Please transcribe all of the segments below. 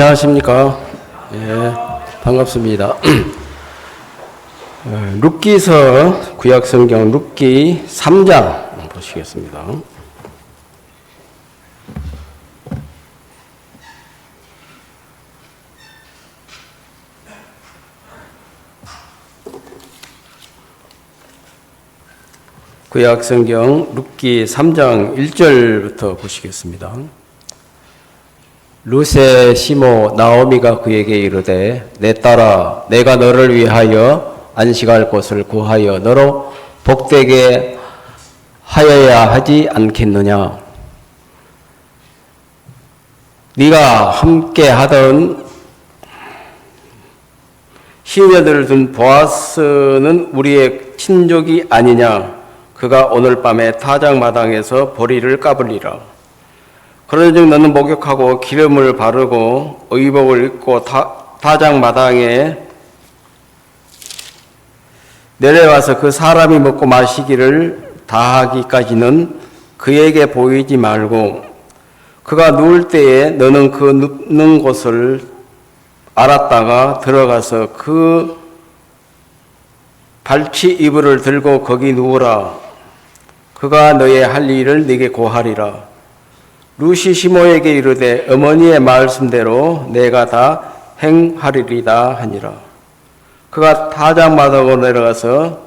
안녕하십니까. 예, 반갑습니다. 룻기서 구약성경 룻기 3장 보시겠습니다. 구약성경 룻기 3장 1절부터 보시겠습니다. 룻의 시모 나오미가 그에게 이르되 내 딸아 내가 너를 위하여 안식할 곳을 구하여 너로 복되게 하여야 하지 않겠느냐. 네가 함께 하던 시녀들을 둔 보아스는 우리의 친족이 아니냐. 그가 오늘 밤에 타작마당에서 보리를 까불리라. 그런즉 너는 목욕하고 기름을 바르고 의복을 입고 타작마당에 내려와서 그 사람이 먹고 마시기를 다하기까지는 그에게 보이지 말고 그가 누울 때에 너는 그 눕는 곳을 알았다가 들어가서 그 발치 이불을 들고 거기 누우라. 그가 너의 할 일을 네게 고하리라. 룻이 시모에게 이르되 어머니의 말씀대로 내가 다 행하리리다 하니라. 그가 타작마당으로 내려가서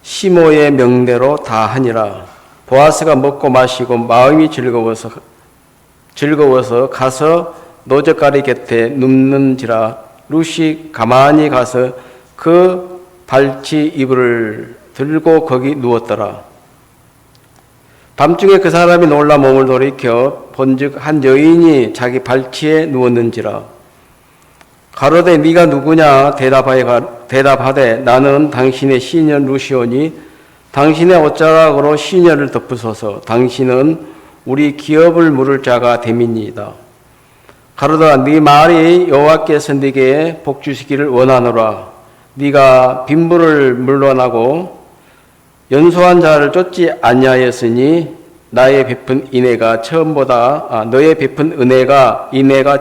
시모의 명대로 다 하니라. 보아스가 먹고 마시고 마음이 즐거워서 가서 노젓가리 곁에 눕는지라. 룻이 가만히 가서 그 발치 이불을 들고 거기 누웠더라. 밤중에 그 사람이 놀라 몸을 돌이켜 본즉 한 여인이 자기 발치에 누웠는지라. 가로되 네가 누구냐 대답하되 나는 당신의 시녀 룻이오니 당신의 옷자락으로 시녀를 덮으소서. 당신은 우리 기업을 물을 자가 됨이니이다. 가로되 네 말이 여호와께서 네게 복 주시기를 원하노라. 네가 빈부를 물러나고 연소한 자를 쫓지 아니하였으니 너의 베푼 은혜가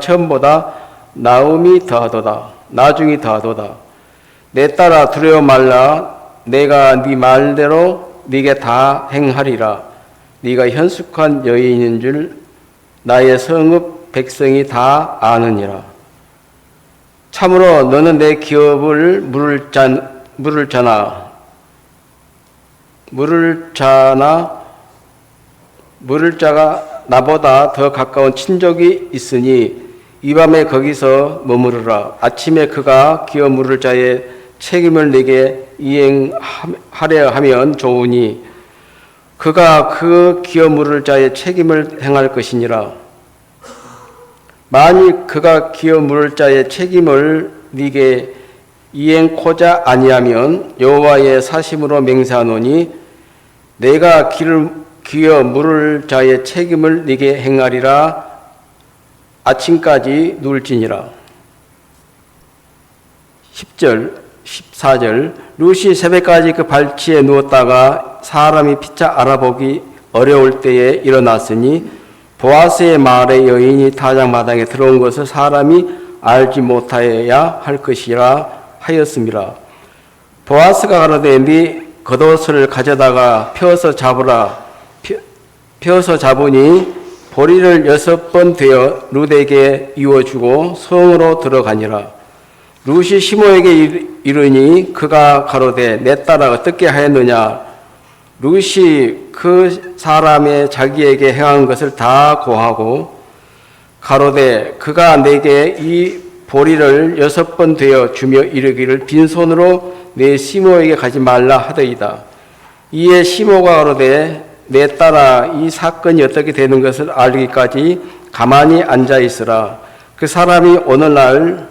처음보다 나음이 더하도다. 나중이 더하도다. 내 딸아 두려워 말라. 내가 네 말대로 네게 다 행하리라. 네가 현숙한 여인인 줄 나의 성읍 백성이 다 아느니라. 참으로 너는 내 기업을 물을 자가 나보다 더 가까운 친족이 있으니 이 밤에 거기서 머무르라. 아침에 그가 기업 물을 자의 책임을 내게 이행하려 하면 좋으니 그가 그 기업 물을 자의 책임을 행할 것이니라. 만일 그가 기업 물을 자의 책임을 네게 이행코자 아니하면 여호와의 사심으로 맹세하노니 내가 기어 물을 자의 책임을 네게 행하리라. 아침까지 누울지니라. 10절 14절 룻이 새벽까지 그 발치에 누웠다가 사람이 피차 알아보기 어려울 때에 일어났으니 보아스의 말에 여인이 타작마당에 들어온 것을 사람이 알지 못하여야 할 것이라 하였음이라. 보아스가 가로되 네 겉옷을 가져다가 펴서 잡으라. 펴서 잡으니 보리를 6번 되어 룻에게 이어주고 성으로 들어가니라. 룻이 시모에게 이르니 그가 가로되 내 딸아 어떻게 하였느냐. 룻이 그 사람의 자기에게 행한 것을 다 고하고 가로되 그가 내게 이 보리를 6번 되어 주며 이르기를 빈손으로 내 시모에게 가지 말라 하더이다. 이에 시모가 가로되 내 딸아 이 사건이 어떻게 되는 것을 알기까지 가만히 앉아 있으라. 그 사람이 오늘날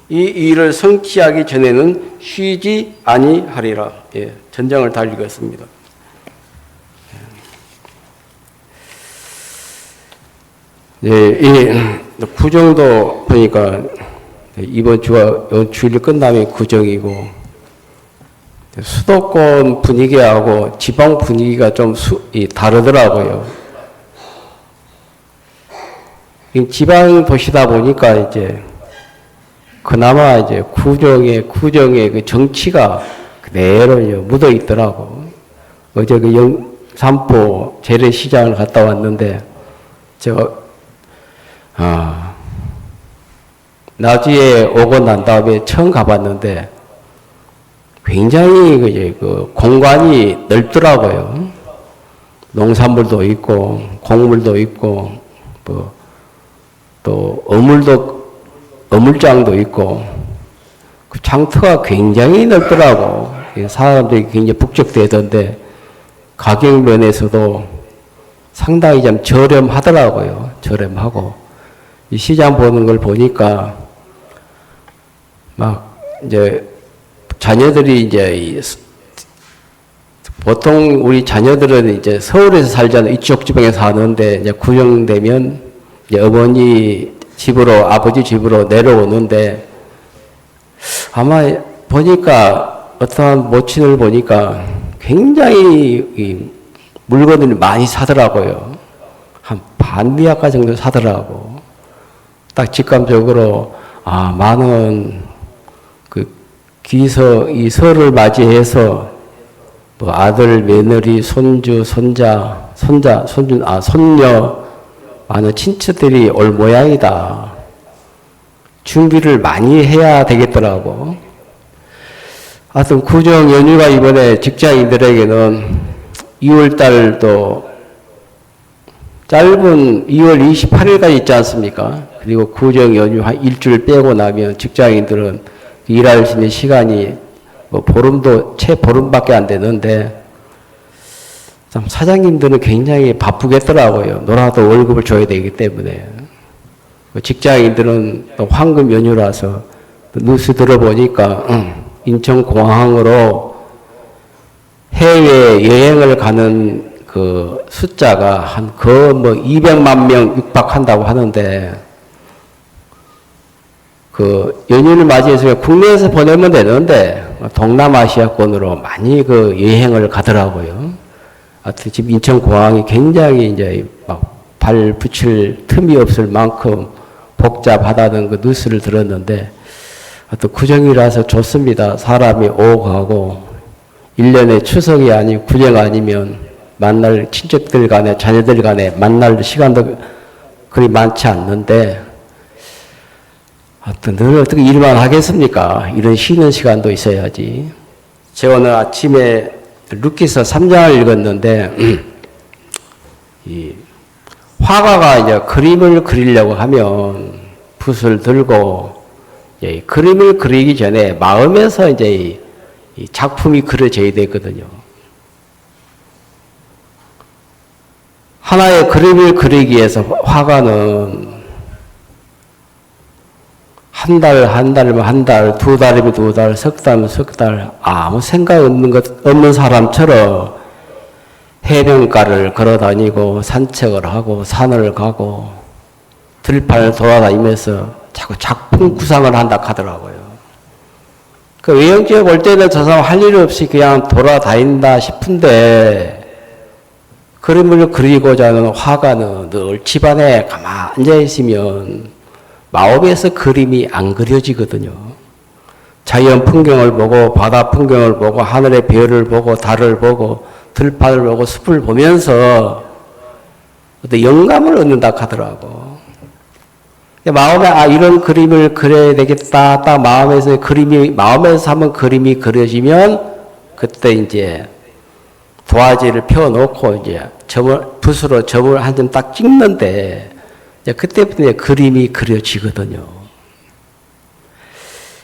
이 일을 성취하기 전에는 쉬지 아니하리라. 예, 전장을 다 읽었습니다. 예, 이 구정도 보니까 이번 주가 주일 끝나면 구정이고 수도권 분위기하고 지방 분위기가 좀 다르더라고요. 이 지방 도시다 보니까 이제 그나마 이제 구정의 그 정치가 그대로 묻어 있더라고. 어제 그 삼포 재래시장을 갔다 왔는데, 나주에 오고 난 다음에 처음 가봤는데, 굉장히 그 공간이 넓더라고요. 농산물도 있고, 곡물도 있고, 또 어물장도 있고, 그 장터가 굉장히 넓더라고. 사람들이 굉장히 북적대던데, 가격 면에서도 상당히 좀 저렴하더라고요. 저렴하고. 이 시장 보는 걸 보니까, 막, 이제, 자녀들이 이제, 보통 우리 자녀들은 이제 서울에서 살잖아요. 이쪽 지방에 사는데, 이제 구정되면, 이제 어머니 집으로, 아버지 집으로 내려오는데, 아마 보니까, 어떠한 모친을 보니까 굉장히 물건을 많이 사더라고요. 한 반미약가 정도 사더라고. 딱 직감적으로, 많은 이 설을 맞이해서 뭐 아들, 며느리, 손주, 손녀, 많은 친척들이 올 모양이다. 준비를 많이 해야 되겠더라고. 하여튼 구정 연휴가 이번에 직장인들에게는 2월달도 짧은 2월 28일까지 있지 않습니까? 그리고 구정 연휴 한 일주일 빼고 나면 직장인들은 일할 수 있는 시간이 뭐 채 보름밖에 안 되는데, 참 사장님들은 굉장히 바쁘겠더라고요. 놀아도 월급을 줘야 되기 때문에. 직장인들은 또 황금 연휴라서 뉴스 들어보니까 인천공항으로 해외 여행을 가는 그 숫자가 한 200만 명 육박한다고 하는데, 그 연휴를 맞이해서 국내에서 보내면 되는데 동남아시아권으로 많이 그 여행을 가더라고요. 하여튼 지금 인천공항이 굉장히 이제 막 발 붙일 틈이 없을 만큼 복잡하다는 그 뉴스를 들었는데, 또 구정이라서 좋습니다. 사람이 오고 가고, 1년에 추석이 아니고 구정 아니면 만날 친척들 간에, 자녀들 간에 만날 시간도 그리 많지 않는데, 하여튼 늘 어떻게 일만 하겠습니까? 이런 쉬는 시간도 있어야지. 제가 오늘 아침에 루키서 3장을 읽었는데, 이 화가가 이제 그림을 그리려고 하면 붓을 들고, 그림을 그리기 전에 마음에서 이제 이 작품이 그려져야 되거든요. 하나의 그림을 그리기 위해서 화가는 한 달, 두 달이면 두 달, 석 달이면 석 달, 아무 생각 없는 사람처럼 해변가를 걸어 다니고 산책을 하고 산을 가고 들판을 돌아다니면서 자꾸 작품 구상을 한다 하더라고요. 그 외형적으로 볼 때는 저 사람 할 일 없이 그냥 돌아다닌다 싶은데, 그림을 그리고자 하는 화가는 늘 집안에 가만히 앉아 있으면 마음에서 그림이 안 그려지거든요. 자연 풍경을 보고, 바다 풍경을 보고, 하늘의 별을 보고, 달을 보고, 들판을 보고, 숲을 보면서 어떤 영감을 얻는다 하더라고. 마음에 이런 그림을 그려야 되겠다. 딱 마음에서 한번 그림이 그려지면 그때 이제 도화지를 펴놓고 이제 붓으로 점을 한 점 딱 찍는데, 그때부터 이제 그림이 그려지거든요.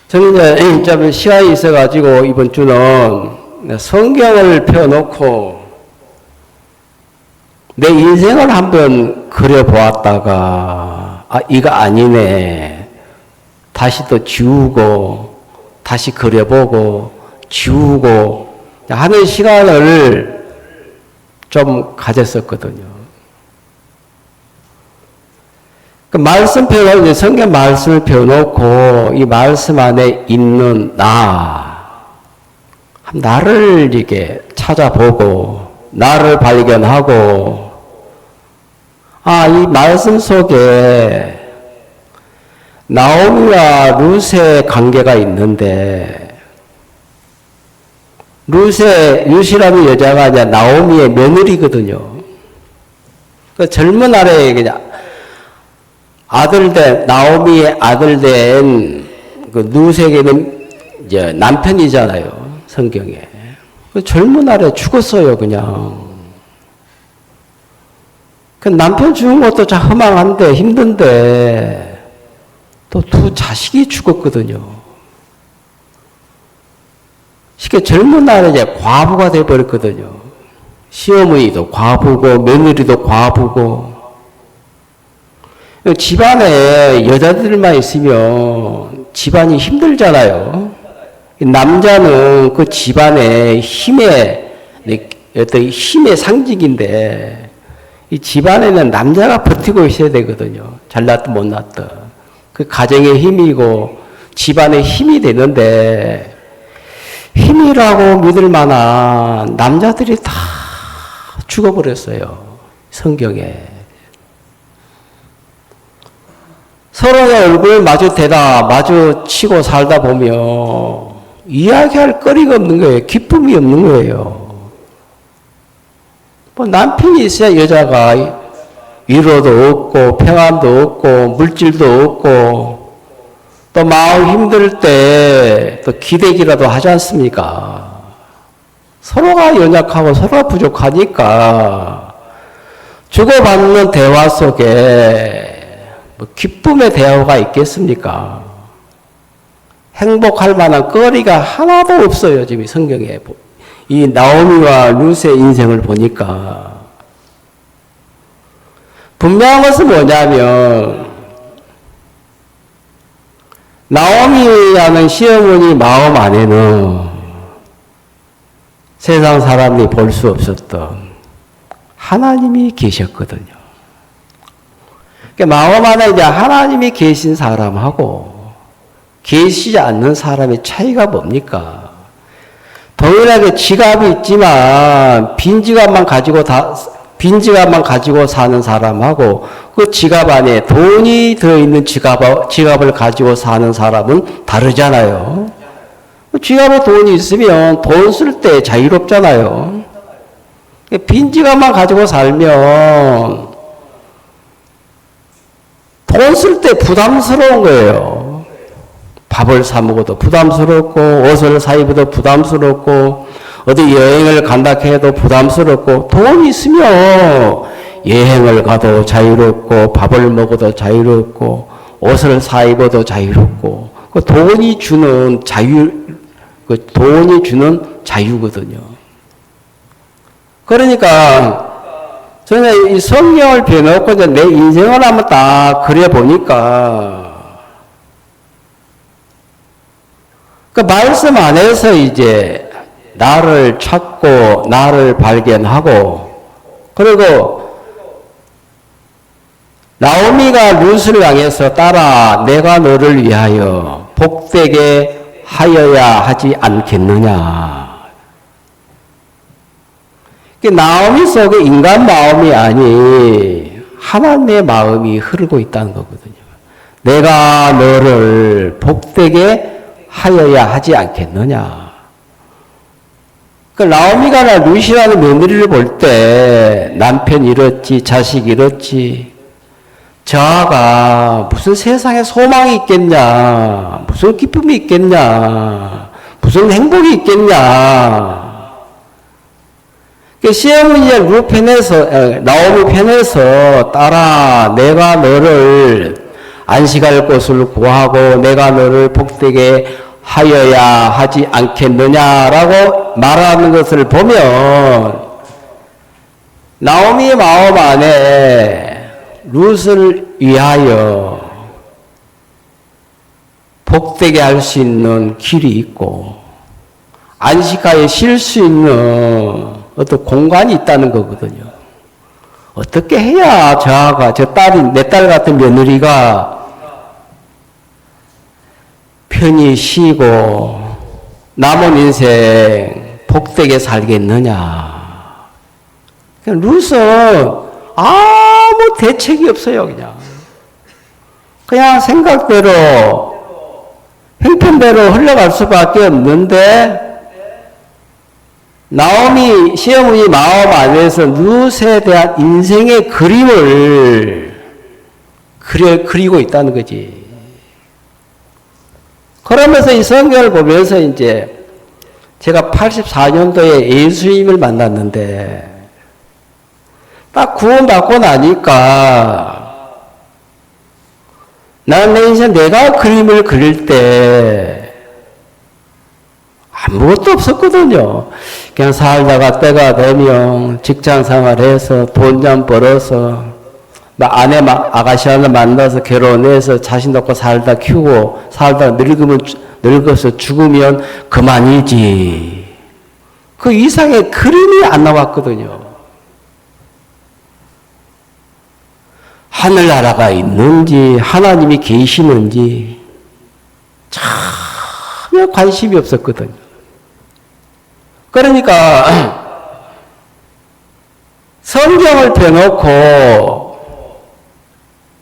저는 이제 좀 시간이 있어가지고 이번 주는 성경을 펴놓고 내 인생을 한번 그려보았다가, 이거 아니네. 다시 또 지우고, 다시 그려보고, 지우고 하는 시간을 좀 가졌었거든요. 그 말씀 펴놓고, 성경 말씀을 펴놓고, 이 말씀 안에 있는 나를 이렇게 찾아보고, 나를 발견하고, 이 말씀 속에 나오미와 룻의 관계가 있는데, 룻이라는 여자가 이제 나오미의 며느리거든요. 그 젊은 날에 그냥 나오미의 아들 된 그 룻에게는 이제 남편이잖아요, 성경에. 그 젊은 날에 죽었어요, 그냥. 그 남편 죽은 것도 참 허망한데, 힘든데, 또 두 자식이 죽었거든요. 쉽게 젊은 날에 이제 과부가 돼버렸거든요. 시어머니도 과부고, 며느리도 과부고. 집안에 여자들만 있으면 집안이 힘들잖아요. 남자는 그 집안의 어떤 힘의 상징인데, 이 집안에는 남자가 버티고 있어야 되거든요. 잘났든 못났든. 그 가정의 힘이고 집안의 힘이 되는데, 힘이라고 믿을 만한 남자들이 다 죽어버렸어요, 성경에. 서로의 얼굴 마주치고 살다 보면 이야기할 거리가 없는 거예요. 기쁨이 없는 거예요. 뭐 남편이 있어야 여자가 위로도 없고 평안도 없고 물질도 없고 또 마음 힘들 때 또 기대기라도 하지 않습니까? 서로가 연약하고 서로가 부족하니까 주고받는 대화 속에 뭐 기쁨의 대화가 있겠습니까? 행복할 만한 거리가 하나도 없어요, 지금 성경에. 이 나오미와 룻의 인생을 보니까. 분명한 것은 뭐냐면, 나오미라는 시어머니 마음 안에는 세상 사람이 볼 수 없었던 하나님이 계셨거든요. 마음 안에 이제 하나님이 계신 사람하고 계시지 않는 사람의 차이가 뭡니까? 동일하게 지갑이 있지만 빈 지갑만 가지고 사는 사람하고 그 지갑 안에 돈이 들어있는 지갑을 가지고 사는 사람은 다르잖아요. 지갑에 돈이 있으면 돈 쓸 때 자유롭잖아요. 빈 지갑만 가지고 살면 돈 쓸 때 부담스러운 거예요. 밥을 사 먹어도 부담스럽고, 옷을 사 입어도 부담스럽고, 어디 여행을 간다 해도 부담스럽고, 돈이 있으면 여행을 가도 자유롭고, 밥을 먹어도 자유롭고, 옷을 사 입어도 자유롭고, 그 돈이 주는 자유거든요. 그러니까, 저는 이 성경을 펴놓고 내 인생을 한번 딱 그려보니까, 그 말씀 안에서 이제 나를 찾고, 나를 발견하고, 그리고 나오미가 룻을 향해서 따라 내가 너를 위하여 복되게 하여야 하지 않겠느냐. 나오미 속에 인간 마음이 아닌 하나님의 마음이 흐르고 있다는 거거든요. 내가 너를 복되게 하여야 하지 않겠느냐. 나오미가 룻이라는 며느리를 볼 때 남편 잃었지, 자식 잃었지, 저하가 무슨 세상에 소망이 있겠냐, 무슨 기쁨이 있겠냐, 무슨 행복이 있겠냐. 시어머니의 나오미 편에서 따라 내가 너를 안식할 곳을 구하고 내가 너를 복되게 하여야 하지 않겠느냐라고 말하는 것을 보면 나오미의 마음 안에 룻을 위하여 복되게 할 수 있는 길이 있고 안식하에 쉴 수 있는 어떤 공간이 있다는 거거든요. 어떻게 해야 내 딸 같은 며느리가 편히 쉬고 남은 인생 복되게 살겠느냐. 룻은 아무 아무 대책이 없어요, 그냥. 그냥 생각대로, 형편대로 흘러갈 수밖에 없는데, 나오미 시어머니 마음 안에서 룻에 대한 인생의 그림을 그리고 있다는 거지. 그러면서 이 성경을 보면서 이제 제가 84년도에 예수님을 만났는데 딱 구원받고 나니까 나는 내 인생 내가 그림을 그릴 때 아무것도 없었거든요. 그냥 살다가 때가 되면 직장 생활해서 돈 좀 벌어서 아내 아가씨 하나 만나서 결혼해서 자식 놓고 살다 키우고 살다 늙어서 죽으면 그만이지. 그 이상의 그림이 안 나왔거든요. 하늘나라가 있는지 하나님이 계시는지 전혀 관심이 없었거든요. 그러니까 성경을 펴놓고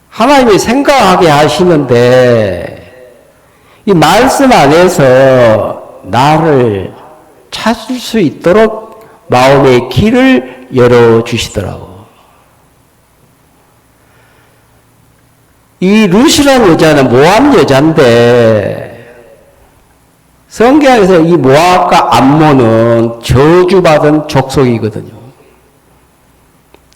하나님이 생각하게 하시는데 이 말씀 안에서 나를 찾을 수 있도록 마음의 길을 열어주시더라고. 이 룻이라는 여자는 모압 여자인데 성경에서 이 모압과 암몬은 저주받은 족속이거든요.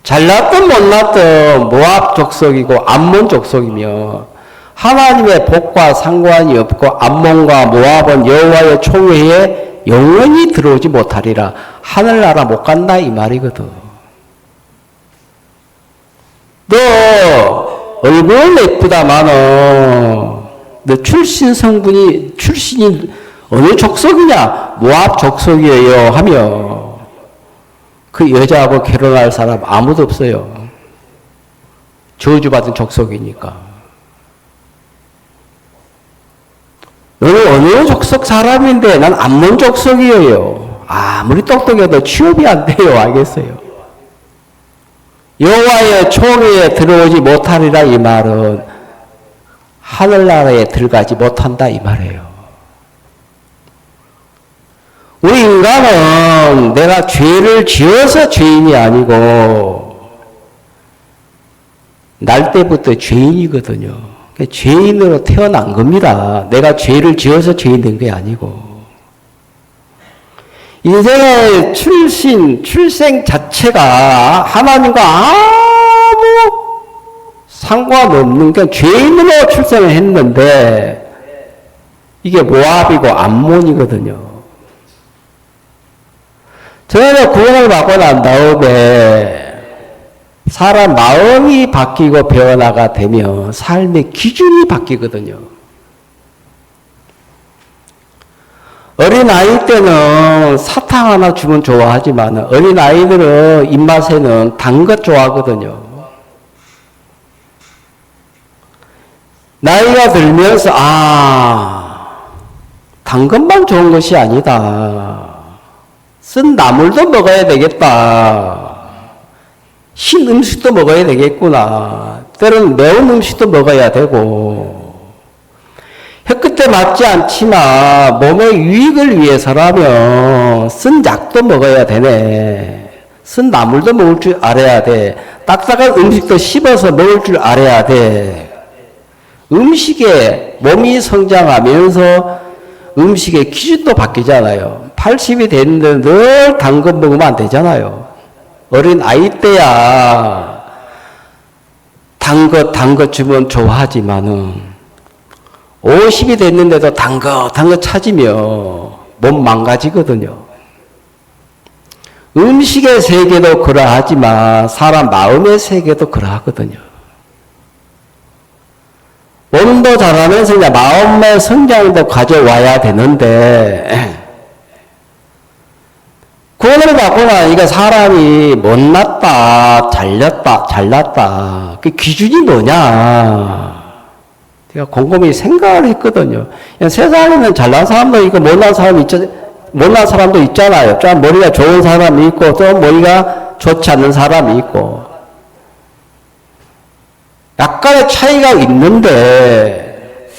잘났든 못났든 모압 족속이고 암몬 족속이며 하나님의 복과 상관이 없고 암몬과 모압은 여호와의 총회에 영원히 들어오지 못하리라. 하늘나라 못 간다 이 말이거든. 너 얼굴은 예쁘다마는 너 출신이 어느 족속이냐? 모압 족속이에요 하며 그 여자하고 결혼할 사람 아무도 없어요. 저주받은 족속이니까. 너는 어느 족속 사람인데 난 암몬 족속이에요. 아무리 똑똑해도 취업이 안 돼요. 알겠어요. 여호와의 총회에 들어오지 못하리라 이 말은 하늘나라에 들어가지 못한다 이 말이에요. 우리 인간은 내가 죄를 지어서 죄인이 아니고 날 때부터 죄인이거든요. 죄인으로 태어난 겁니다. 내가 죄를 지어서 죄인 된 게 아니고. 인생의 출생 자체가 하나님과 아무 상관없는 게 죄인으로 출생을 했는데 이게 모압이고 암몬이거든요. 저는 구원을 받고 난 다음에 사람 마음이 바뀌고 변화가 되면 삶의 기준이 바뀌거든요. 어린아이 때는 사탕 하나 주면 좋아하지만 어린아이들은 입맛에는 단 것 좋아하거든요. 나이가 들면서 단 것만 좋은 것이 아니다. 쓴 나물도 먹어야 되겠다. 신 음식도 먹어야 되겠구나. 때로는 매운 음식도 먹어야 되고 혀끝에 맞지 않지만 몸의 유익을 위해서라면 쓴 약도 먹어야 되네. 쓴 나물도 먹을 줄 알아야 돼. 딱딱한 음식도 씹어서 먹을 줄 알아야 돼. 음식에 몸이 성장하면서 음식의 기준도 바뀌잖아요. 80이 됐는데 늘 단 거 먹으면 안 되잖아요. 어린 아이 때야 단 거 주면 좋아하지만은 50이 됐는데도 단 거 찾으면 몸 망가지거든요. 음식의 세계도 그러하지만 사람 마음의 세계도 그러하거든요. 몸도 자라면서 이제 마음의 성장도 가져와야 되는데 구원을 받고 나니까 사람이 못났다, 잘났다. 그 기준이 뭐냐? 제가 곰곰이 생각을 했거든요. 세상에는 잘난 사람도 있고 못난 사람도 있잖아요. 좀 머리가 좋은 사람이 있고 좀 머리가 좋지 않는 사람이 있고. 약간의 차이가 있는데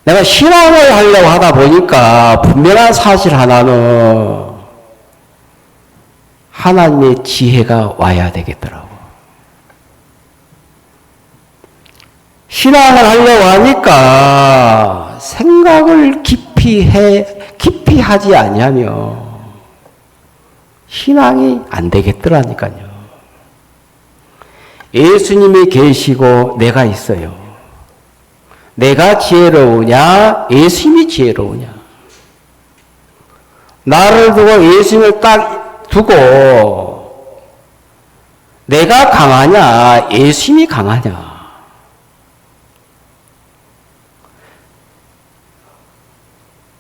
내가 신앙을 하려고 하다 보니까 분명한 사실 하나는 하나님의 지혜가 와야 되겠더라고. 신앙을 하려고 하니까 생각을 깊이 하지 아니하면 신앙이 안 되겠더라니까요. 예수님이 계시고 내가 있어요. 내가 지혜로우냐? 예수님이 지혜로우냐? 나를 두고 예수님을 딱 두고 내가 강하냐? 예수님이 강하냐?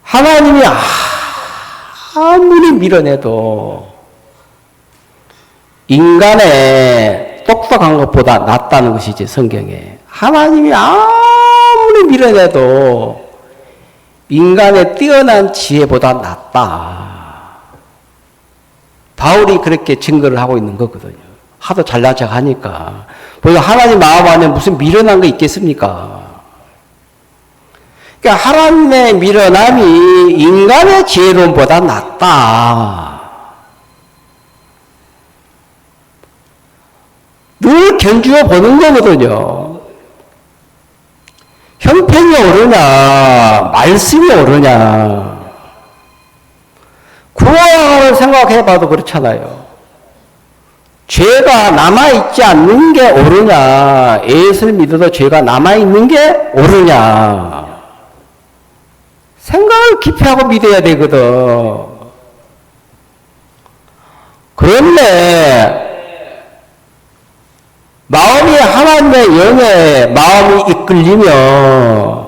하나님이 아무리 밀어내도 인간의 똑똑한 것보다 낫다는 것이지, 성경에. 하나님이 아무리 밀어내도 인간의 뛰어난 지혜보다 낫다. 바울이 그렇게 증거를 하고 있는 거거든요. 하도 잘난 척 하니까. 보니까 하나님 마음 안에 무슨 미련한 거 있겠습니까? 그러니까 하나님의 미련함이 인간의 지혜로움보다 낫다. 늘 견주어 보는 거거든요. 형편이 오르냐, 말씀이 오르냐. 구원을 생각해 봐도 그렇잖아요. 죄가 남아있지 않는 게 오르냐, 예수를 믿어도 죄가 남아있는 게 오르냐. 생각을 깊이 하고 믿어야 되거든. 그런데 마음이 하나님의 영에 마음이 이끌리면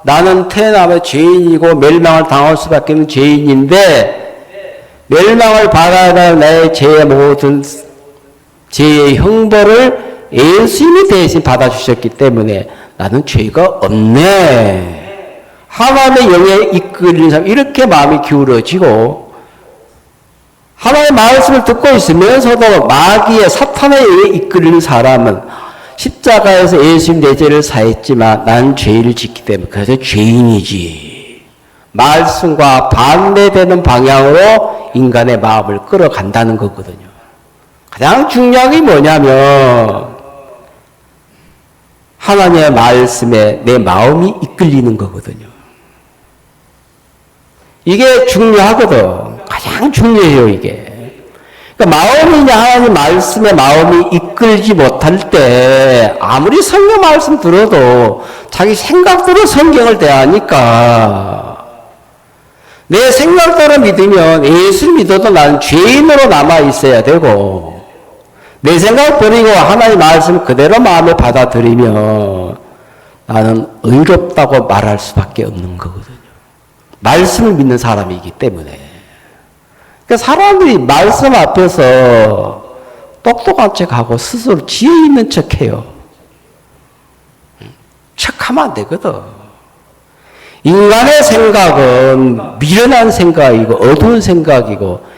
나는 태어나면 죄인이고 멸망을 당할 수밖에 없는 죄인인데 멸망을 받아야 할 나의 죄의 모든 죄의 형벌을 예수님이 대신 받아주셨기 때문에 나는 죄가 없네. 하나님의 영에 이끌리는 사람, 이렇게 마음이 기울어지고 하나님의 말씀을 듣고 있으면서도 마귀의 사탄의 영에 이끌리는 사람은 십자가에서 예수님 내 죄를 사했지만 난 죄를 짓기 때문에 그래서 죄인이지. 말씀과 반대되는 방향으로 인간의 마음을 끌어간다는 거거든요. 가장 중요한 게 뭐냐면 하나님의 말씀에 내 마음이 이끌리는 거거든요. 이게 중요하거든. 가장 중요해요, 이게. 그러니까 마음이냐 하나님 말씀에 마음이 이끌지 못할 때 아무리 성경 말씀 들어도 자기 생각대로 성경을 대하니까 내 생각대로 믿으면 예수를 믿어도 나는 죄인으로 남아 있어야 되고 내 생각 버리고 하나님 말씀 그대로 마음에 받아들이면 나는 의롭다고 말할 수밖에 없는 거거든요. 말씀을 믿는 사람이기 때문에. 그러니까 사람들이 말씀 앞에서 똑똑한 척하고 스스로 지혜 있는 척해요. 척하면 안 되거든. 인간의 생각은 미련한 생각이고 어두운 생각이고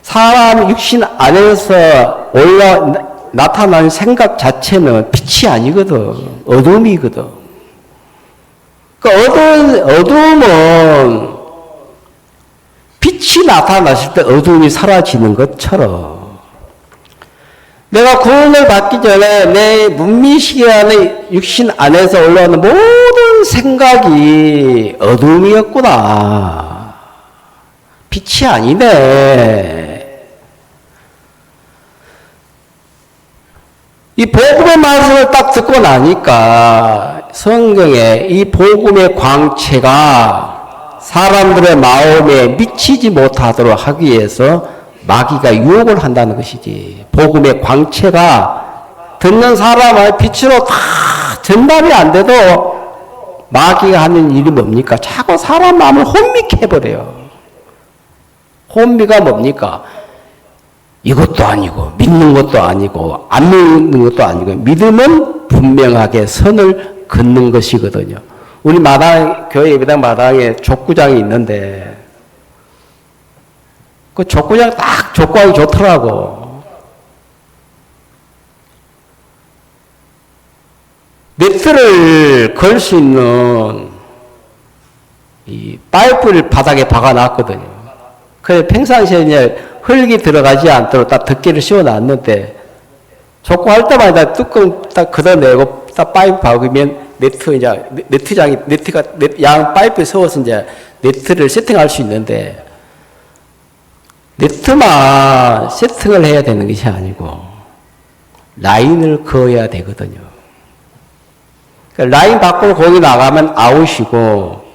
사람 육신 안에서 나타나는 생각 자체는 빛이 아니거든. 어둠이거든. 그 어둠은 빛이 나타났을 때 어둠이 사라지는 것처럼 내가 구원을 받기 전에 내 문미식 안에 육신 안에서 올라오는 모든 생각이 어둠이었구나. 빛이 아니네. 이 복음의 말씀을 딱 듣고 나니까 성경에 이 복음의 광채가 사람들의 마음에 미치지 못하도록 하기 위해서 마귀가 유혹을 한다는 것이지. 복음의 광채가 듣는 사람의 빛으로 다 전달이 안 돼도 마귀가 하는 일이 뭡니까? 자꾸 사람 마음을 혼미케 해버려요. 혼미가 뭡니까? 이것도 아니고 믿는 것도 아니고 안 믿는 것도 아니고 믿음은 분명하게 선을 긋는 것이거든요. 우리 교회 예배당 마당에 족구장이 있는데 그 족구장 딱 족구하기 좋더라고. 네트를 걸 수 있는 이 파이프를 바닥에 박아놨거든요. 그래서 평상시에 이제 흙이 들어가지 않도록 딱 덮개를 씌워놨는데 족구할 때마다 뚜껑 딱 걷어내고 딱 파이프 박으면 네트가 양 파이프에 세워서 이제 네트를 세팅할 수 있는데 네트만 세팅을 해야 되는 것이 아니고 라인을 그어야 되거든요. 그러니까 라인 밖으로 거기 나가면 아웃이고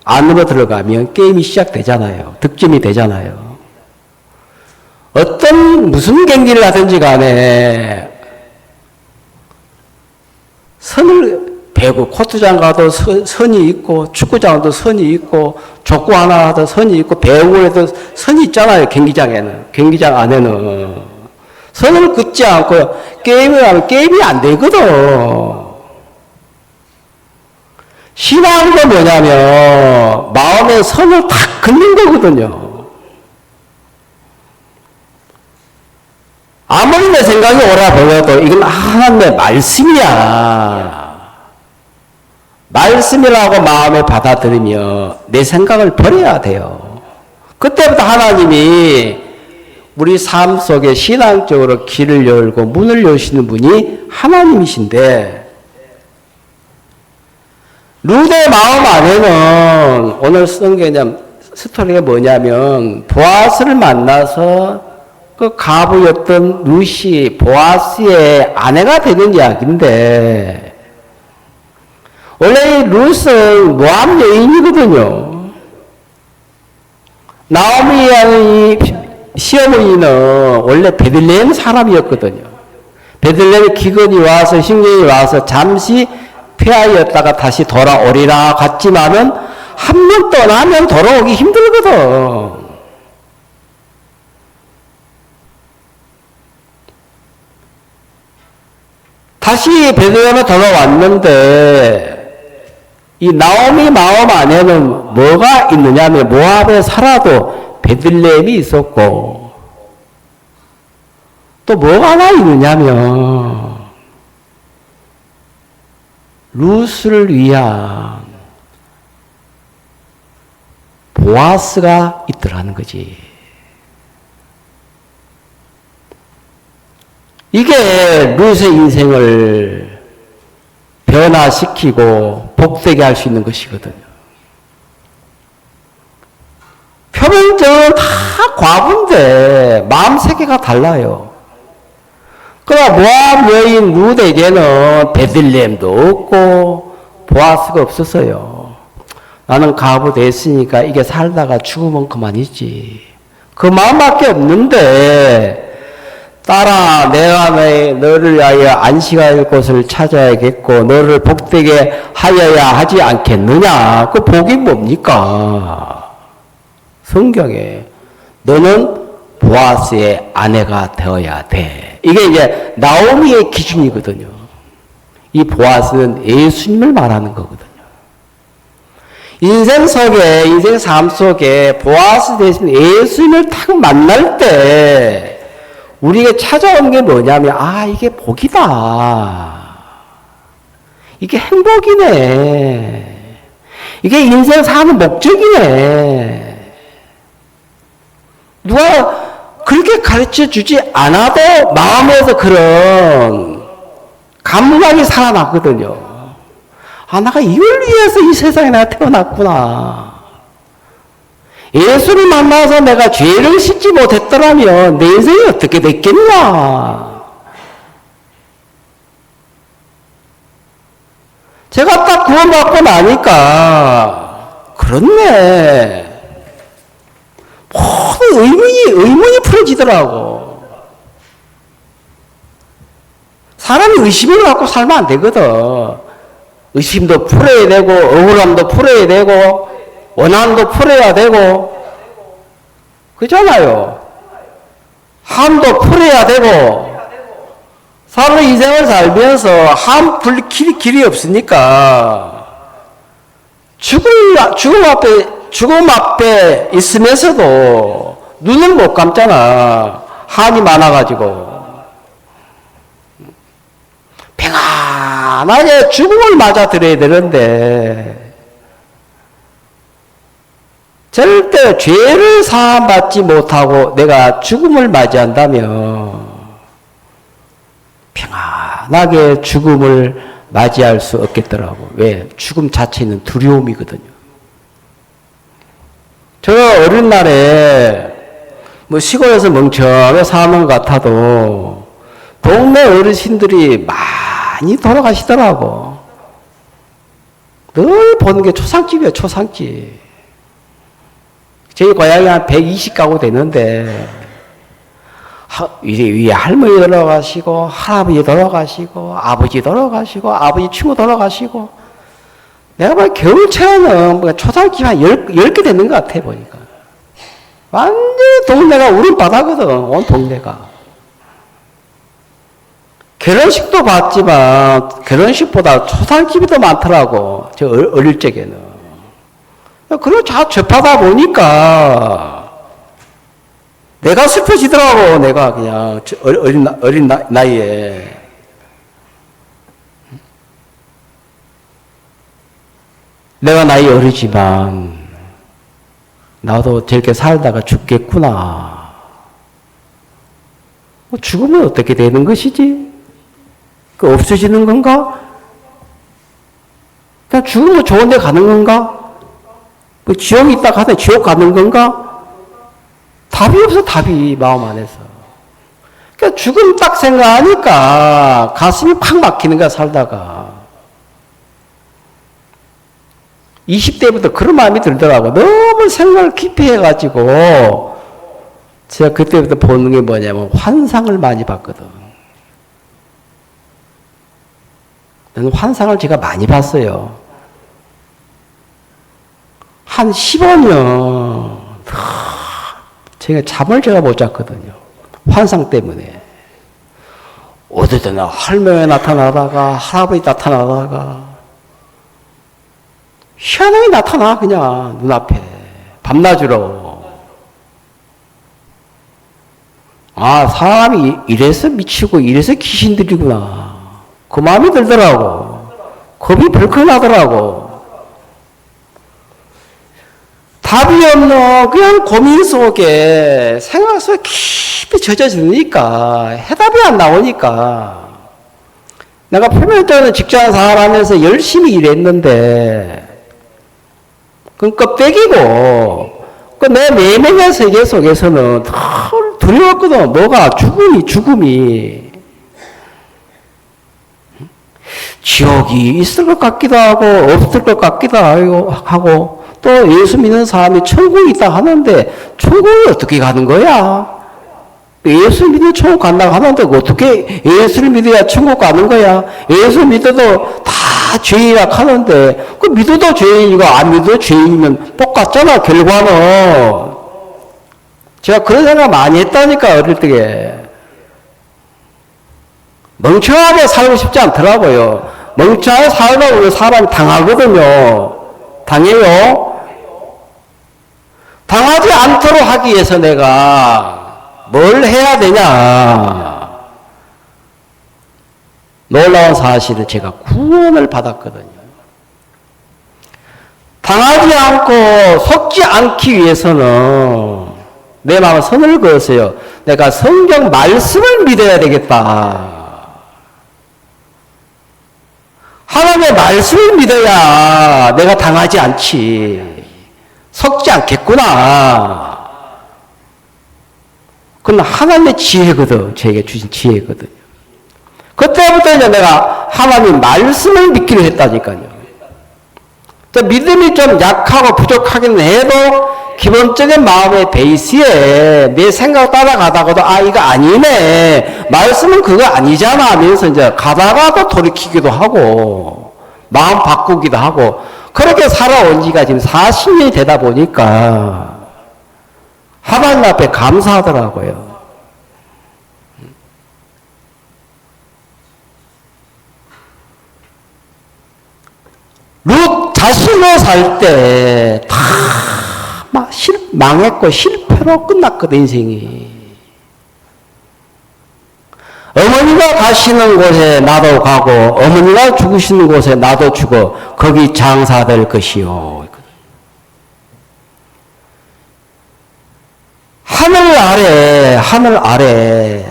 안으로 들어가면 게임이 시작되잖아요. 득점이 되잖아요. 무슨 경기를 하든지 간에 선을 배구, 코트장 가도 선이 있고, 축구장도 선이 있고, 족구 하나 하도 선이 있고, 배구에도 선이 있잖아요, 경기장에는. 경기장 안에는. 선을 긋지 않고 게임을 하면 게임이 안 되거든. 신앙도 뭐냐면, 마음의 선을 탁 긋는 거거든요. 아무리 내 생각이 옳아 보여도 이건 하나님의 말씀이야. 말씀이라고 마음에 받아들이며 내 생각을 버려야 돼요. 그때부터 하나님이 우리 삶 속에 신앙적으로 길을 열고 문을 여시는 분이 하나님이신데 룻의 마음 안에는 오늘 쓴 개념 스토리가 뭐냐면 보아스를 만나서 그 가부였던 룻이 보아스의 아내가 되는 이야기인데 원래 이 룻은 모압 여인이거든요. 나오미라는 이 시어머니는 원래 베들레헴 사람이었거든요. 베들레헴 기근이 와서 흉년이 와서 잠시 폐하였다가 다시 돌아오리라 갔지만은 한 번 떠나면 돌아오기 힘들거든. 다시 베들레헴에 돌아왔는데 이 나오미 마음 안에는 뭐가 있느냐면 모압에 살아도 베들레헴이 있었고 또 뭐가 하나 있느냐면 룻을 위한 보아스가 있더라는 거지. 이게 룻의 인생을 변화시키고 복되게 할 수 있는 것이거든요. 표면적으로 다 과부인데 마음 세계가 달라요. 그러나 모압 여인 룻에게는 베들레헴도 없고 보아스가 없었어요. 나는 과부 됐으니까 이게 살다가 죽으면 그만이지. 그 마음밖에 없는데 딸아, 내가 너를 위하여 안식할 곳을 찾아야겠고 너를 복되게 하여야 하지 않겠느냐. 그 복이 뭡니까? 성경에 너는 보아스의 아내가 되어야 돼. 이게 이제 나오미의 기준이거든요. 이 보아스는 예수님을 말하는 거거든요. 인생 삶 속에 보아스 대신 예수님을 딱 만날 때 우리에게 찾아오는 게 뭐냐면, 이게 복이다. 이게 행복이네. 이게 인생 사는 목적이네. 누가 그렇게 가르쳐 주지 않아도 마음에서 그런 감각이 살아났거든요. 내가 이걸 위해서 이 세상에 내가 태어났구나. 예수를 만나서 내가 죄를 씻지 못했더라면 내 인생이 어떻게 됐겠냐. 제가 딱 구원받고 나니까 그렇네. 모든 의문이 풀어지더라고. 사람이 의심을 갖고 살면 안 되거든. 의심도 풀어야 되고 억울함도 풀어야 되고 원한도 풀어야 되고 그잖아요. 함도 풀어야 되고 사람 인생을 살면서 함 풀 길이 없으니까 죽음 앞에 있으면서도 눈을 못 감잖아. 한이 많아가지고 평안하게 죽음을 맞아들여야 되는데 절대 죄를 사함받지 못하고 내가 죽음을 맞이한다면 평안하게 죽음을 맞이할 수 없겠더라고. 왜? 죽음 자체는 두려움이거든요. 저 어린 날에 뭐 시골에서 멍청하게 사는 것 같아도 동네 어르신들이 많이 돌아가시더라고. 늘 보는 게 초상집이에요, 초상집. 저희 고향이 한 120가구 되는데 위에 할머니 돌아가시고 할아버지 돌아가시고 아버지 돌아가시고 아버지 친구 돌아가시고 내가 봐 겨울철에는 초상집 한 10개 되는 것 같아 보니까. 완전히 동네가 울음바다거든, 온 동네가. 결혼식도 봤지만 결혼식보다 초상집이 더 많더라고, 저 어릴 적에는. 그걸 다 접하다 보니까 내가 슬퍼지더라고. 내가 그냥 어린 나이에. 내가 나이 어리지만 나도 저렇게 살다가 죽겠구나. 죽으면 어떻게 되는 것이지? 그 없어지는 건가? 그냥 죽으면 좋은 데 가는 건가? 뭐 지옥이 있다 가서 지옥 가는 건가? 답이 없어, 답이 마음 안에서. 그러니까 죽음 딱 생각하니까 가슴이 팍 막히는 거야, 살다가. 20대부터 그런 마음이 들더라고. 너무 생각을 깊이 해가지고 제가 그때부터 보는 게 뭐냐면 환상을 많이 봤거든. 저는 환상을 제가 많이 봤어요. 한 15년 제가 잠을 제가 못 잤거든요. 환상 때문에. 어디든 할머니 나타나다가 할아버지 나타나다가 희한하게 나타나, 그냥 눈앞에 밤낮으로. 아, 사람이 이래서 미치고 이래서 귀신들이구나, 그 마음이 들더라고. 겁이 벌컥 나더라고. 답이 없는 그냥 고민 속에 생각 속에 깊이 젖어지니까 해답이 안 나오니까. 내가 표면적으로 직장 생활하면서 열심히 일했는데 그건 껍데기고, 그 내 내면의 세계 속에서는 두려웠거든. 뭐가? 죽음이. 지옥이 있을 것 같기도 하고 없을 것 같기도 하고, 또 예수 믿는 사람이 천국이 있다 하는데 천국을 어떻게 가는 거야? 예수 믿는 천국 간다고 하는데 어떻게 예수를 믿어야 천국 가는 거야? 예수 믿어도 다 죄인이라 하는데 그 믿어도 죄인이고 안 믿어도 죄인이면 똑같잖아, 결과는. 제가 그런 생각 많이 했다니까, 어릴 적에. 멍청하게 살고 싶지 않더라고요. 멍청하게 살다 보면 사람이 당하거든요. 당해요. 당하지 않도록 하기 위해서 내가 뭘 해야 되냐. 놀라운 사실을 제가 구원을 받았거든요. 당하지 않고 속지 않기 위해서는 내 마음에 선을 그었어요. 내가 성경 말씀을 믿어야 되겠다. 하나님의 말씀을 믿어야 내가 당하지 않지. 속지 않겠구나. 그건 하나님의 지혜거든. 저에게 주신 지혜거든요. 그때부터 이제 내가 하나님 말씀을 믿기로 했다니까요. 믿음이 좀 약하고 부족하긴 해도 기본적인 마음의 베이스에 내 생각 따라가다가도 아, 이거 아니네. 말씀은 그거 아니잖아 하면서 이제 가다가도 돌이키기도 하고 마음 바꾸기도 하고 그렇게 살아온 지가 지금 40년이 되다 보니까 하나님 앞에 감사하더라고요. 룻 자신으로 살 때 다 망했고 실패로 끝났거든, 인생이. 어머니가 어머니가 가시는 곳에 나도 가고 어머니가 죽으시는 곳에 나도 죽어 거기 장사될 것이요. 하늘 아래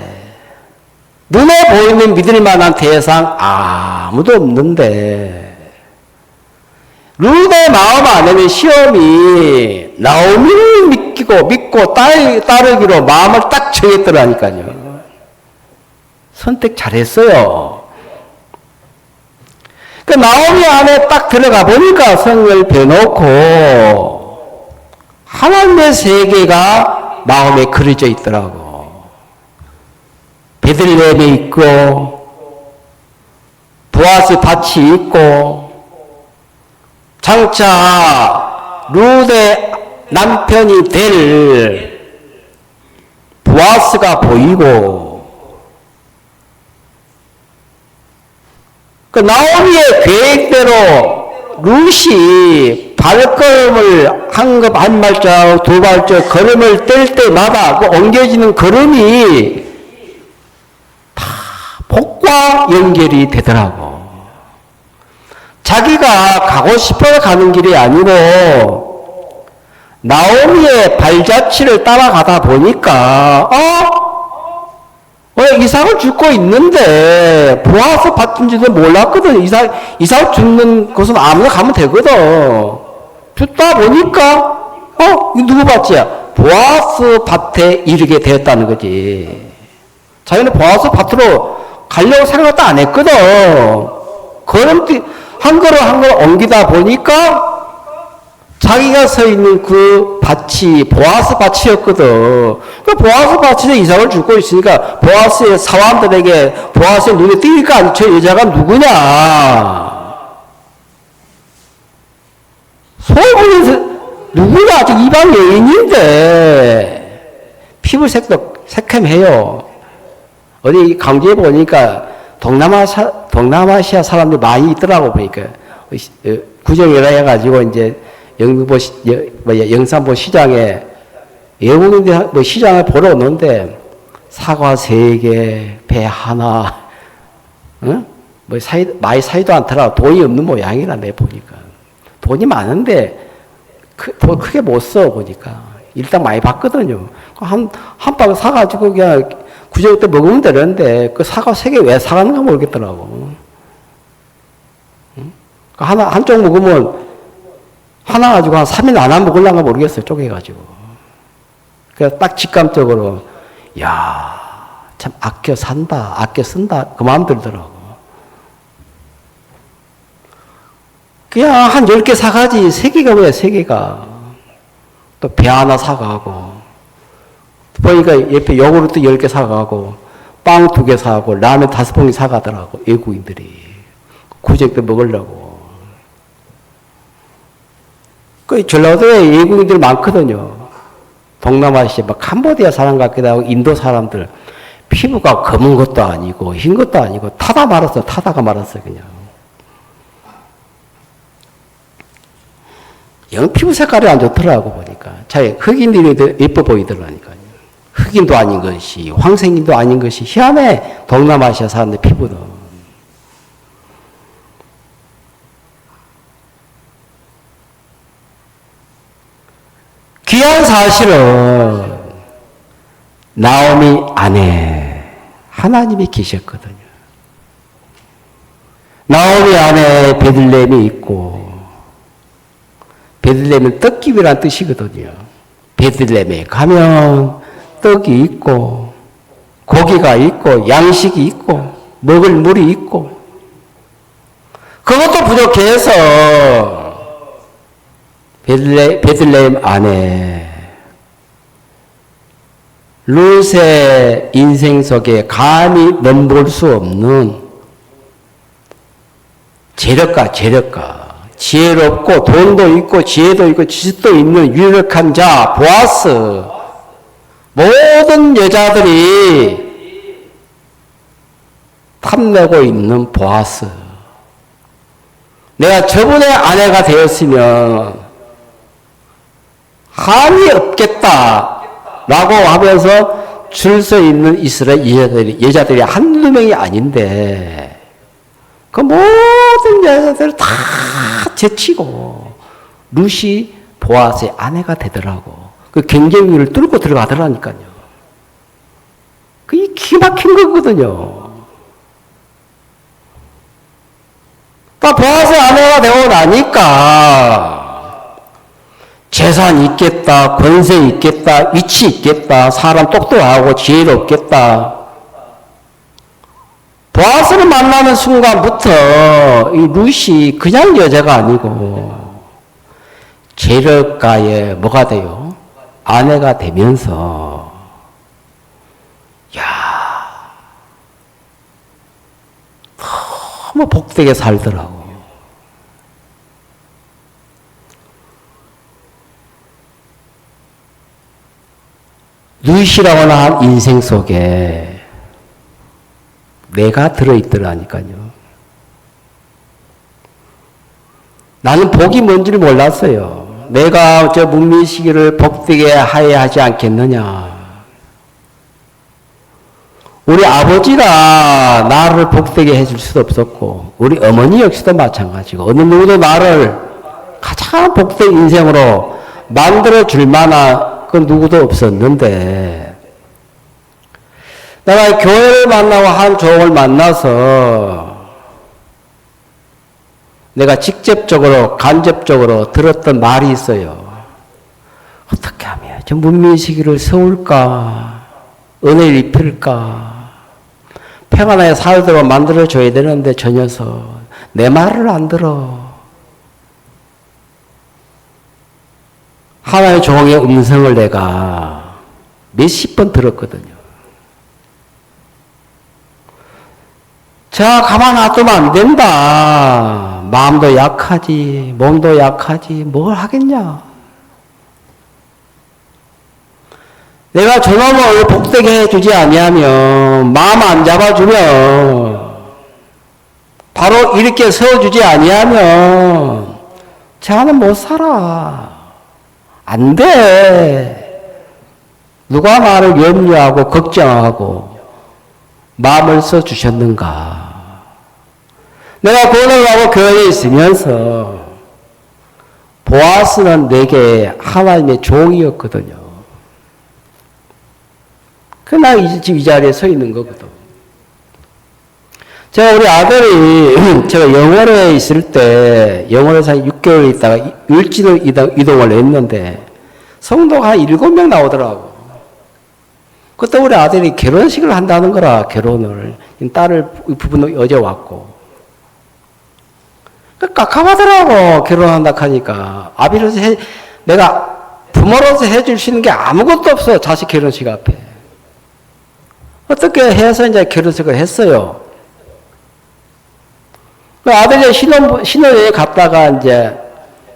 눈에 보이는 믿을 만한 대상 아무도 없는데 룻의 마음 안에는 시험이 나오미를 믿고 따르기로 마음을 딱 정했더라니까요. 선택 잘했어요. 그 나오미 안에 딱 들어가 보니까 성을 벼놓고 하나님의 세계가 마음에 그려져 있더라고. 베들레헴에 있고 보아스 밭이 있고 장차 룻의 남편이 될 보아스가 보이고 그 나오미의 계획대로 룻이 발걸음을 한 발짝 두 발짝 걸음을 뗄 때마다 그 옮겨지는 걸음이 다 복과 연결이 되더라고. 자기가 가고 싶어 가는 길이 아니고 나오미의 발자취를 따라가다 보니까 이삭을 죽고 있는데 보아스 밭인지도 몰랐거든. 이삭 죽는 곳은 아무나 가면 되거든. 죽다 보니까 이거 누구 밭이야? 보아스 밭에 이르게 되었다는 거지. 자기는 보아스 밭으로 가려고 생각도 안 했거든. 한 걸음 옮기다 보니까 자기가 서 있는 그 밭이 보아스 밭이었거든. 그 보아스 밭에서 이삭을 죽고 있으니까 보아스의 사람들에게 보아스의 눈에 띄니까 저 여자가 누구냐? 소문에서 누구냐? 저 이방 여인인데 피부색도 새카매요. 어디 강주에 보니까 동남아시아 사람들 많이 있더라고 보니까 구정이라 해가지고 이제 영산포 시장에 외국인들 시장을 보러 오는데 사과 3개, 배 하나, 많이 사이도 않더라. 돈이 없는 모양이라 내 보니까. 돈이 많은데 크게 못 써 보니까. 일단 많이 받거든요. 한 박 사가지고 그냥 구정 때 먹으면 되는데 그 사과 3개 왜 사가는가 모르겠더라고. 한쪽 먹으면 하나 가지고 한 3일 안 먹으려나 모르겠어요. 쪼개가지고. 그래서 딱 직감적으로, 참 아껴 산다, 아껴 쓴다, 그 마음 들더라고. 그냥 한 10개 사가지, 3개가 뭐야, 3개가. 또 배 하나 사가고, 보니까 옆에 요구르트 10개 사가고, 빵 2개 사고, 라면 5봉지 사가더라고, 외국인들이. 구정 때 먹으려고. 그 전라도에 외국인들 많거든요. 동남아시아, 캄보디아 사람 같기도 하고, 인도 사람들. 피부가 검은 것도 아니고, 흰 것도 아니고, 타다가 말았어, 그냥. 영 피부 색깔이 안 좋더라고, 보니까. 흑인들이 더 예뻐 보이더라니까요. 흑인도 아닌 것이, 황색인도 아닌 것이, 희한해. 동남아시아 사람들 피부도. 귀한 사실은 나오미 안에 하나님이 계셨거든요. 나오미 안에 베들레헴이 있고 베들레헴은 떡집이란 뜻이거든요. 베들레헴에 가면 떡이 있고 고기가 있고 양식이 있고 먹을 물이 있고 그것도 부족해서 베들레헴 안에 룻의 인생 속에 감히 넘볼 수 없는 재력가, 지혜롭고 돈도 있고 지혜도 있고 지식도 있는 유력한 자, 보아스, 모든 여자들이 탐내고 있는 보아스. 내가 저분의 아내가 되었으면 한이 없겠다라고 하면서 줄 서 있는 이스라엘 여자들이 한두 명이 아닌데, 그 모든 여자들을 다 제치고, 룻이 보아스의 아내가 되더라고. 그 경쟁률을 뚫고 들어가더라니까요. 그게 기가 막힌 거거든요. 딱 보아스의 아내가 되고 나니까, 재산 있겠다, 권세 있겠다, 위치 있겠다, 사람 똑똑하고 지혜롭겠다. 보아스를 만나는 순간부터 이 룻이 그냥 여자가 아니고 재력가의 뭐가 돼요? 아내가 되면서 야 너무 복되게 살더라고. 룻이라고 한 인생 속에 내가 들어있더라니까요. 나는 복이 뭔지를 몰랐어요. 내가 저 문민시기를 복되게 하여야 하지 않겠느냐. 우리 아버지가 나를 복되게 해줄 수도 없었고, 우리 어머니 역시도 마찬가지고, 어느 누구도 나를 가장 복된 인생으로 만들어줄 만한 그 누구도 없었는데, 내가 교회를 만나고 한 종을 만나서 내가 직접적으로 간접적으로 들었던 말이 있어요. 어떻게 하면 저 문민시기를 세울까? 은혜를 입힐까? 평안하게 살도록 만들어줘야 되는데 저 녀석 내 말을 안 들어. 하나의 종의 음성을 내가 몇십 번 들었거든요. 자, 가만 놔두면 안 된다. 마음도 약하지, 몸도 약하지, 뭘 하겠냐. 내가 저놈을 복되게 해주지 아니하면, 마음 안 잡아주면, 바로 이렇게 세워주지 아니하면, 자는 못 살아. 안 돼. 누가 나를 염려하고 걱정하고 마음을 써주셨는가. 내가 고등하고 교회에 있으면서 보아스는 내게 하나님의 종이었거든요. 그날 지금 이 자리에 서 있는 거거든. 제가 우리 아들이 제가 영월에 있을 때 영월에서 한 6개월 있다가 율지로 이동을 했는데 성도가 한 7명 나오더라고. 그때 우리 아들이 결혼식을 한다는 거라. 결혼을. 딸을 부부는 어제 왔고. 깝깝하더라고. 결혼한다 하니까. 아비로서 내가 부모로서 해줄 수 있는 게 아무것도 없어. 자식 결혼식 앞에. 어떻게 해서 이제 결혼식을 했어요. 그 아들이 신혼여행 갔다가 이제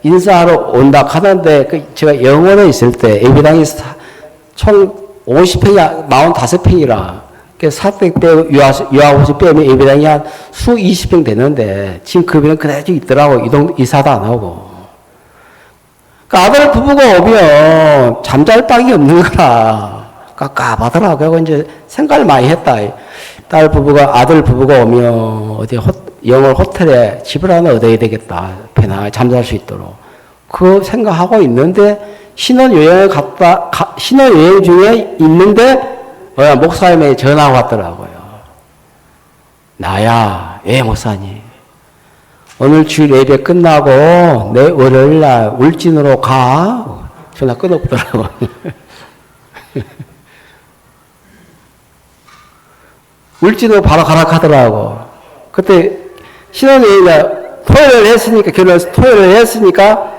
인사하러 온다 하는데, 제가 영월에 있을 때 예배당이 총 50평이 45평이라, 사택 빼고 유아호수 빼면 예배당이 한 수 20평 되는데, 지금 그 비는 그대로 있더라고. 이사도 안 하고. 그 아들 부부가 오면 잠잘 방이 없는 거라. 깝깝하더라고. 그리고 이제 생각을 많이 했다. 아들 부부가 오면 어디 영월 호텔에 집을 하나 얻어야 되겠다. 편하게 잠잘 수 있도록. 그 생각하고 있는데, 신혼여행 중에 있는데, 목사님이 전화가 왔더라고요. 나야, 예, 목사님. 오늘 주일 예배 끝나고, 내 월요일날 울진으로 가. 전화 끊었더라고. 울진으로 바로 가라 하더라고. 그때 신혼여행을 토요일을 했으니까,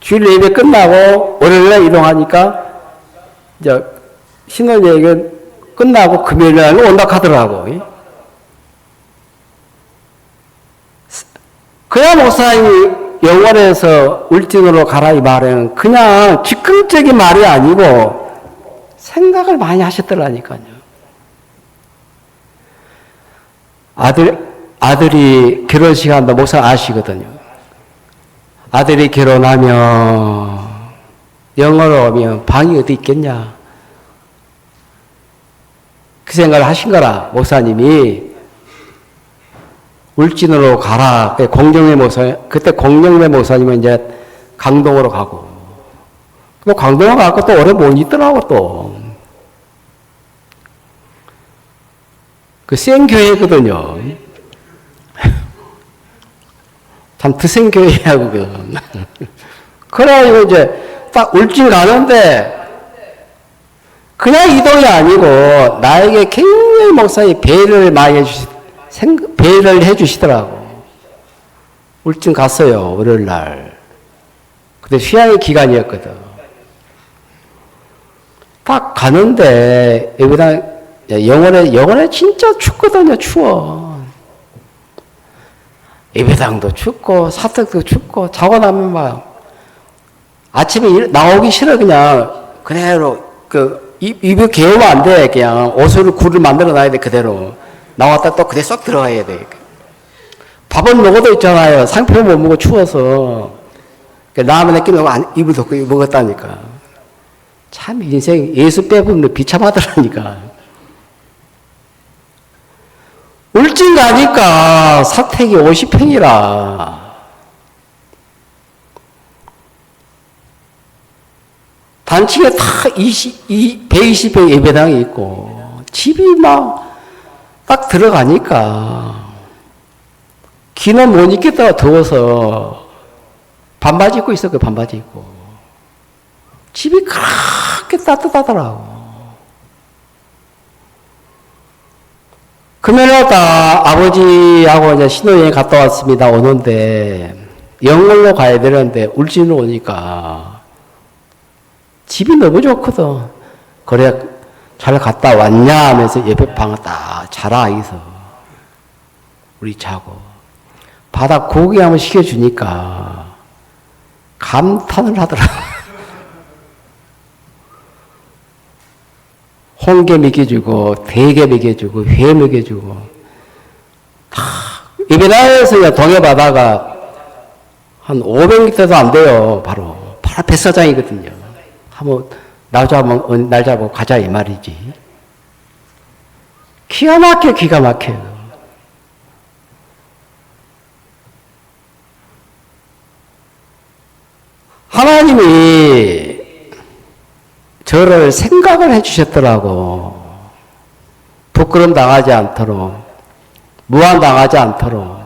주일 예배 끝나고 월요일날 이동하니까 이제 신혼여행은 끝나고 금요일날 온다 하더라고. 그냥 목사님이 영월에서 울진으로 가라 이 말은 그냥 즉흥적인 말이 아니고 생각을 많이 하셨더라니까요. 아들이 결혼식 한다 목사 아시거든요. 아들이 결혼하면 영어로 오면 방이 어디 있겠냐? 그 생각을 하신 거라, 목사님이. 울진으로 가라. 그때 공정매 목사님은 이제 강동으로 가고. 뭐 강동으로 가고 또 오래 못 있더라고, 또. 그 센 교회거든요. 참 드센 교회야, 그건. 그래가지고 이제 딱 울진 가는데, 그냥 이동이 아니고, 나에게 굉장히 목사님이 배려를 많이 배려를 해주시더라고. 울진 갔어요, 월요일 날. 그때 휴양의 기간이었거든. 딱 가는데, 여기다, 영원에 진짜 춥거든요, 추워. 예배당도 춥고, 사택도 춥고, 자고 나면 막, 아침에 나오기 싫어, 그냥. 그대로, 입을 개우면 안 돼, 그냥. 옷을 굴을 만들어 놔야 돼, 그대로. 나왔다 또 그대로 쏙 들어가야 돼. 밥은 먹어도 있잖아요. 상표 못 먹고 추워서. 라면에 끼면 입을 덮고 먹었다니까. 참 인생 예수 빼보면 비참하더라니까. 울진 가니까 사택이 50평이라. 단층에 다 120평 예배당이 있고, 집이 막, 딱 들어가니까 귀는 못 입겠다가 더워서 반바지 입고 있었고, 반바지 입고. 집이 그렇게 따뜻하더라고. 금요일마다 아버지하고 이제 신혼여행 갔다 왔습니다. 오는데 영월로 가야 되는데 울진으로 오니까 집이 너무 좋거든. 그래 잘 갔다 왔냐 하면서 옆에 방을 딱 자라 여기서 우리 자고 바다 고기 한번 시켜주니까 감탄을 하더라고. 홍게 먹여주고 대게 먹여주고 회 먹여주고 다 예배당에서 동해 바다가 한 500m도 안 돼요. 바로 뱃사장이거든요. 한번 날 잡고 가자 이 말이지. 기가 막혀요. 하나님이 저를 생각을 해주셨더라고. 부끄럼 당하지 않도록, 무한 당하지 않도록.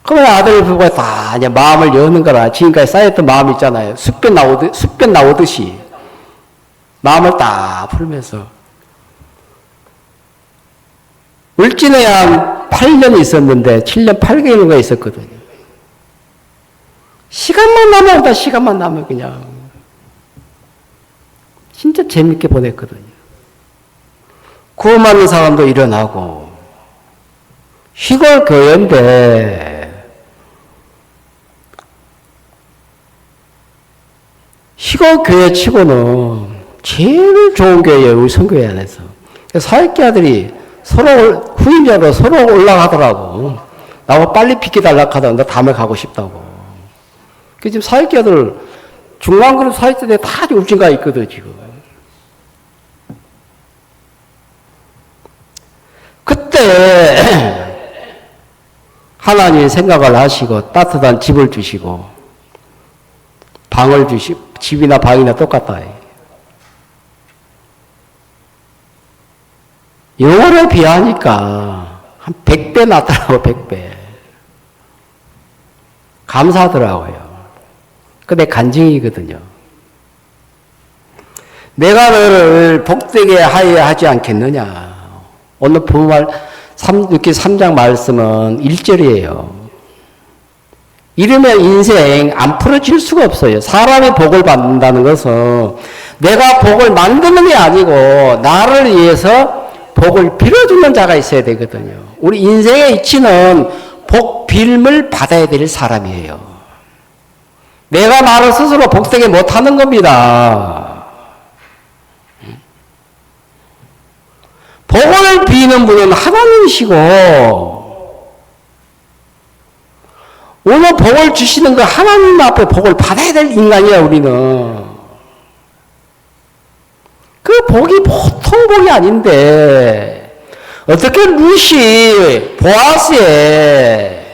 그러면 아들을 보고 다 이제 마음을 여는 거라. 지금까지 쌓였던 마음 있잖아요. 숯변 나오듯이 마음을 딱 풀면서. 울진에 한 8년 있었는데 7년 8개월인가 있었거든요. 시간만 나면 그냥 진짜 재밌게 보냈거든요. 구원 받는 사람도 일어나고 시골 교회인데 시골 교회 치고는 제일 좋은 교회예요. 우리 선교회 안에서. 사역자들이 서로 후임자로 서로 올라가더라고. 나보고 빨리 비켜달라고 하다가 나 다음에 가고 싶다고. 그 지금 사역자들 중간그룹 사역자들이 다 울진가 있거든 지금. 그때 하나님이 생각을 하시고 따뜻한 집을 주시고 방을 주시고 집이나 방이나 똑같다. 영어에 비하니까 한 100배 낫더라고. 100배. 감사하더라고요. 그내 간증이거든요. 내가 너를 복되게 하여야 하지 않겠느냐. 오늘 부말 3장 말씀은 1절이에요. 이러면 인생 안 풀어질 수가 없어요. 사람이 복을 받는다는 것은 내가 복을 만드는 게 아니고 나를 위해서 복을 빌어주는 자가 있어야 되거든요. 우리 인생의 이치는 복 빌음을 받아야 될 사람이에요. 내가 나를 스스로 복되게 못하는 겁니다. 복을 비는 분은 하나님이시고 오늘 복을 주시는 그 하나님 앞에 복을 받아야 될 인간이야 우리는. 그 복이 보통 복이 아닌데 어떻게 룻이 보아스의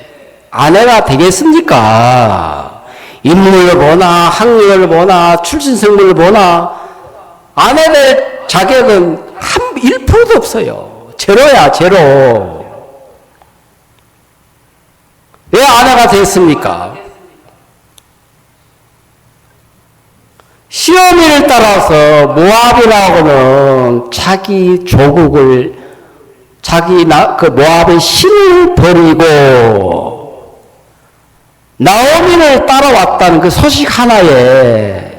아내가 되겠습니까? 인물을 보나 학력을 보나 출신성분을 보나 아내 될 자격은 1%도 없어요. 제로야, 제로. 왜 아내가 됐습니까? 시어미를 따라서 모압이라고는 자기 조국을 그 모압의 신을 버리고 나오미를 따라왔다는 그 소식 하나에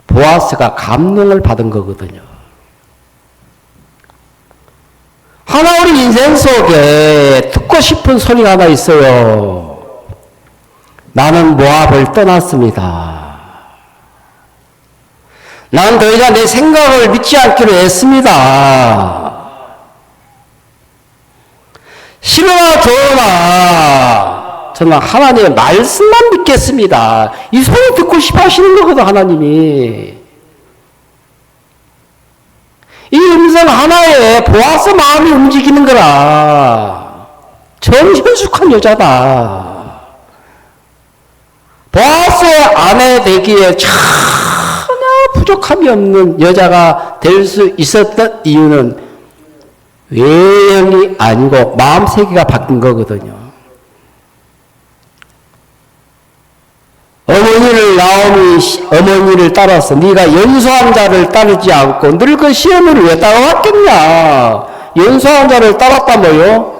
보아스가 감동을 받은 거거든요. 하나 우리 인생 속에 듣고 싶은 소리가 하나 있어요. 나는 모압을 떠났습니다. 난 더 이상 내 생각을 믿지 않기로 했습니다. 싫으나 좋으나 저는 하나님의 말씀만 믿겠습니다. 이 소리 듣고 싶어 하시는 거거든, 하나님이. 이 음성 하나에 보아스 마음이 움직이는 거라. 정현숙한 여자다. 보아스의 아내 되기에 전혀 부족함이 없는 여자가 될 수 있었던 이유는 외형이 아니고 마음 세계가 바뀐 거거든요. 어머니를 따라서 네가 연소한 자를 따르지 않고 늙은 시어머니를 왜 따라왔겠냐? 연소한 자를 따랐다 뭐요?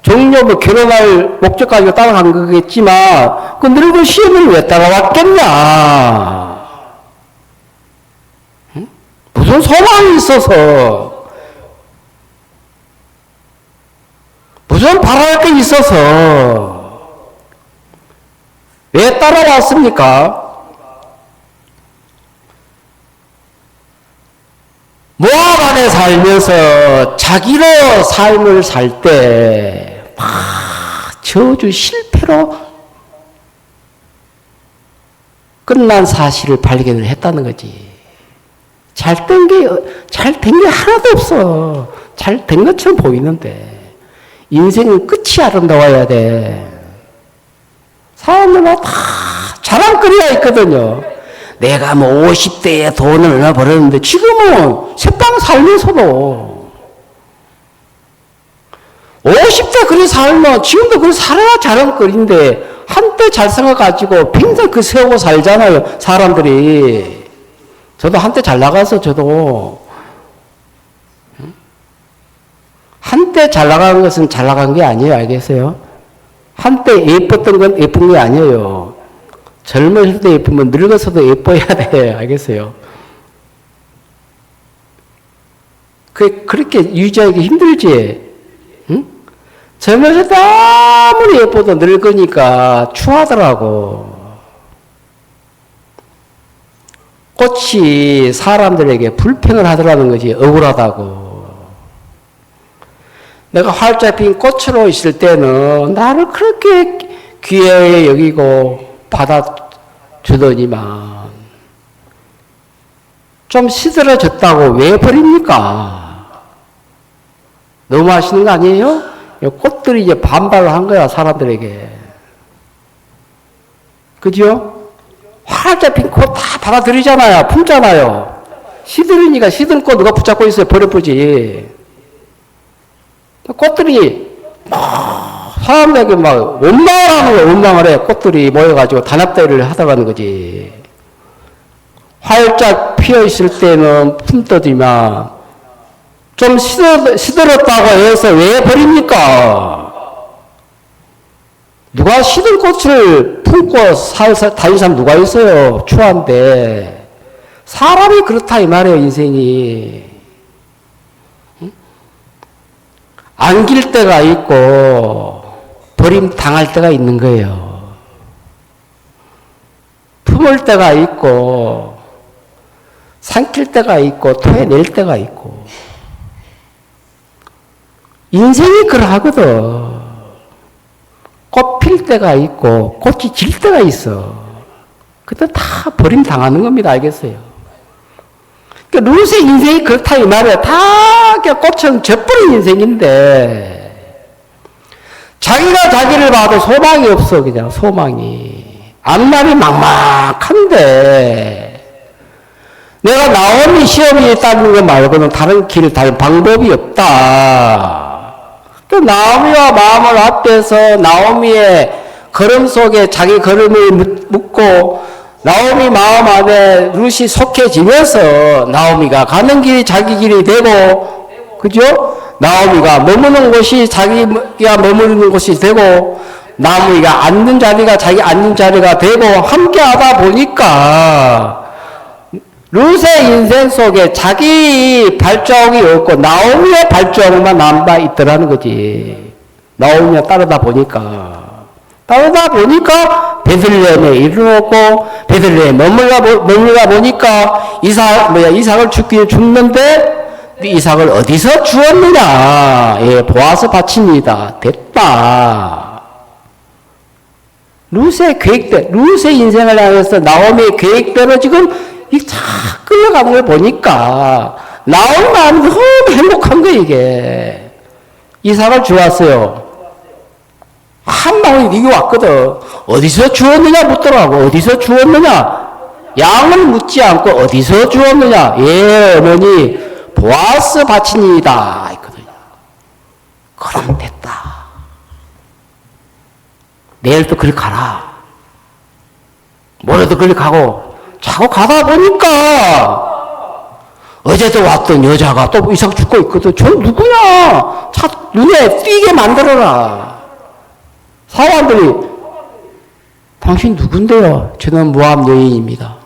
종료 결혼할 목적 가지고 따라간 거겠지만 그 늙은 시어머니를 왜 따라왔겠냐? 응? 무슨 소망이 있어서 무슨 바랄 게 있어서 왜 따라왔습니까? 모압 안에 살면서 자기로 삶을 살 때 저주 실패로 끝난 사실을 발견을 했다는 거지. 잘 된 게 하나도 없어. 잘 된 것처럼 보이는데 인생은 끝이 아름다워야 돼. 사람들마다 다 자랑거리가 있거든요. 내가 뭐 50대에 돈을 얼마 벌었는데 지금은 새빵 살면서도 50대 그리 살면 지금도 그리 살아야 자랑거리인데 한때 잘 생각가지고 평생 그 세우고 살잖아요, 사람들이. 저도 한때 잘 나가서 저도 한때 잘 나가는 것은 잘 나간 게 아니에요, 알겠어요? 한때 예뻤던 건 예쁜 게 아니에요. 젊었을 때 예쁘면 늙어서도 예뻐야 돼, 알겠어요? 그렇게 유지하기 힘들지? 응? 젊었을 때 아무리 예뻐도 늙으니까 추하더라고. 꽃이 사람들에게 불평을 하더라는 것이 억울하다고. 내가 활짝 핀 꽃으로 있을 때는 나를 그렇게 귀하게 여기고 받아주더니만 좀 시들어졌다고 왜 버립니까? 너무 하시는 거 아니에요? 꽃들이 이제 반발을 한 거야, 사람들에게. 그죠? 활짝 핀 꽃 다 받아들이잖아요. 품잖아요. 시들으니까 시든 꽃 누가 붙잡고 있어요? 버려보지. 꽃들이 사람들에게 막 원망을 하는 거예요. 원망을 해. 꽃들이 모여가지고 단합대회를 하다 가는 거지. 활짝 피어있을 때는 품떠지만 좀 시들었다고 해서 왜 버립니까? 누가 시든 꽃을 품고 다니는 사람 누가 있어요? 추한데. 사람이 그렇다 이 말이에요, 인생이. 안길 때가 있고 버림 당할 때가 있는 거예요. 품을 때가 있고 삼킬 때가 있고 토해낼 때가 있고. 인생이 그러하거든. 꽃 필 때가 있고 꽃이 질 때가 있어. 그때 다 버림 당하는 겁니다. 알겠어요? 룻의 인생이 그렇다 이 말이야. 다 그냥 꽃처럼 져버린 인생인데 자기가 자기를 봐도 소망이 없어. 그냥 소망이. 앞날이 막막한데 내가 나오미 시험이 따르는 것 말고는 다른 길을 다른 방법이 없다. 그 나오미와 마음을 합해서 나오미의 걸음 속에 자기 걸음을 묻고 나오미 마음 안에 룻이 속해지면서 나오미가 가는 길이 자기 길이 되고, 그죠? 나오미가 머무는 곳이 자기가 머무르는 곳이 되고, 나오미가 앉는 자리가 자기 앉는 자리가 되고, 함께 하다 보니까 룻의 인생 속에 자기 발자국이 없고 나오미의 발자국만 남아 있더라는 거지. 나오미가 따르다 보니까 베들레헴에 이르렀고 베들레헴에 머물다 보니까 이삭을 죽는데 이삭을 어디서 주었느냐? 예, 보아스 바칩니다. 됐다. 룻의 인생을 향해서 나오미의 계획대로 지금 다 끌려가는 걸 보니까 나오미 마음이 너무 행복한 거야 이게. 이삭을 주었어요. 한 방울이 이게 왔거든. 어디서 주었느냐 묻더라고. 어디서 주었느냐? 양을 묻지 않고 어디서 주었느냐? 예, 어머니 보아스 바치니이다 했거든요. 그럼 됐다. 내일 또 그리 가라. 모레도 그리 가고 자꾸 가다 보니까 어제도 왔던 여자가 또 이삭 죽고 있거든. 저 누구냐? 차 눈에 띄게 만들어라. 사람들이 당신 누군데요? 저는 모압 여인입니다.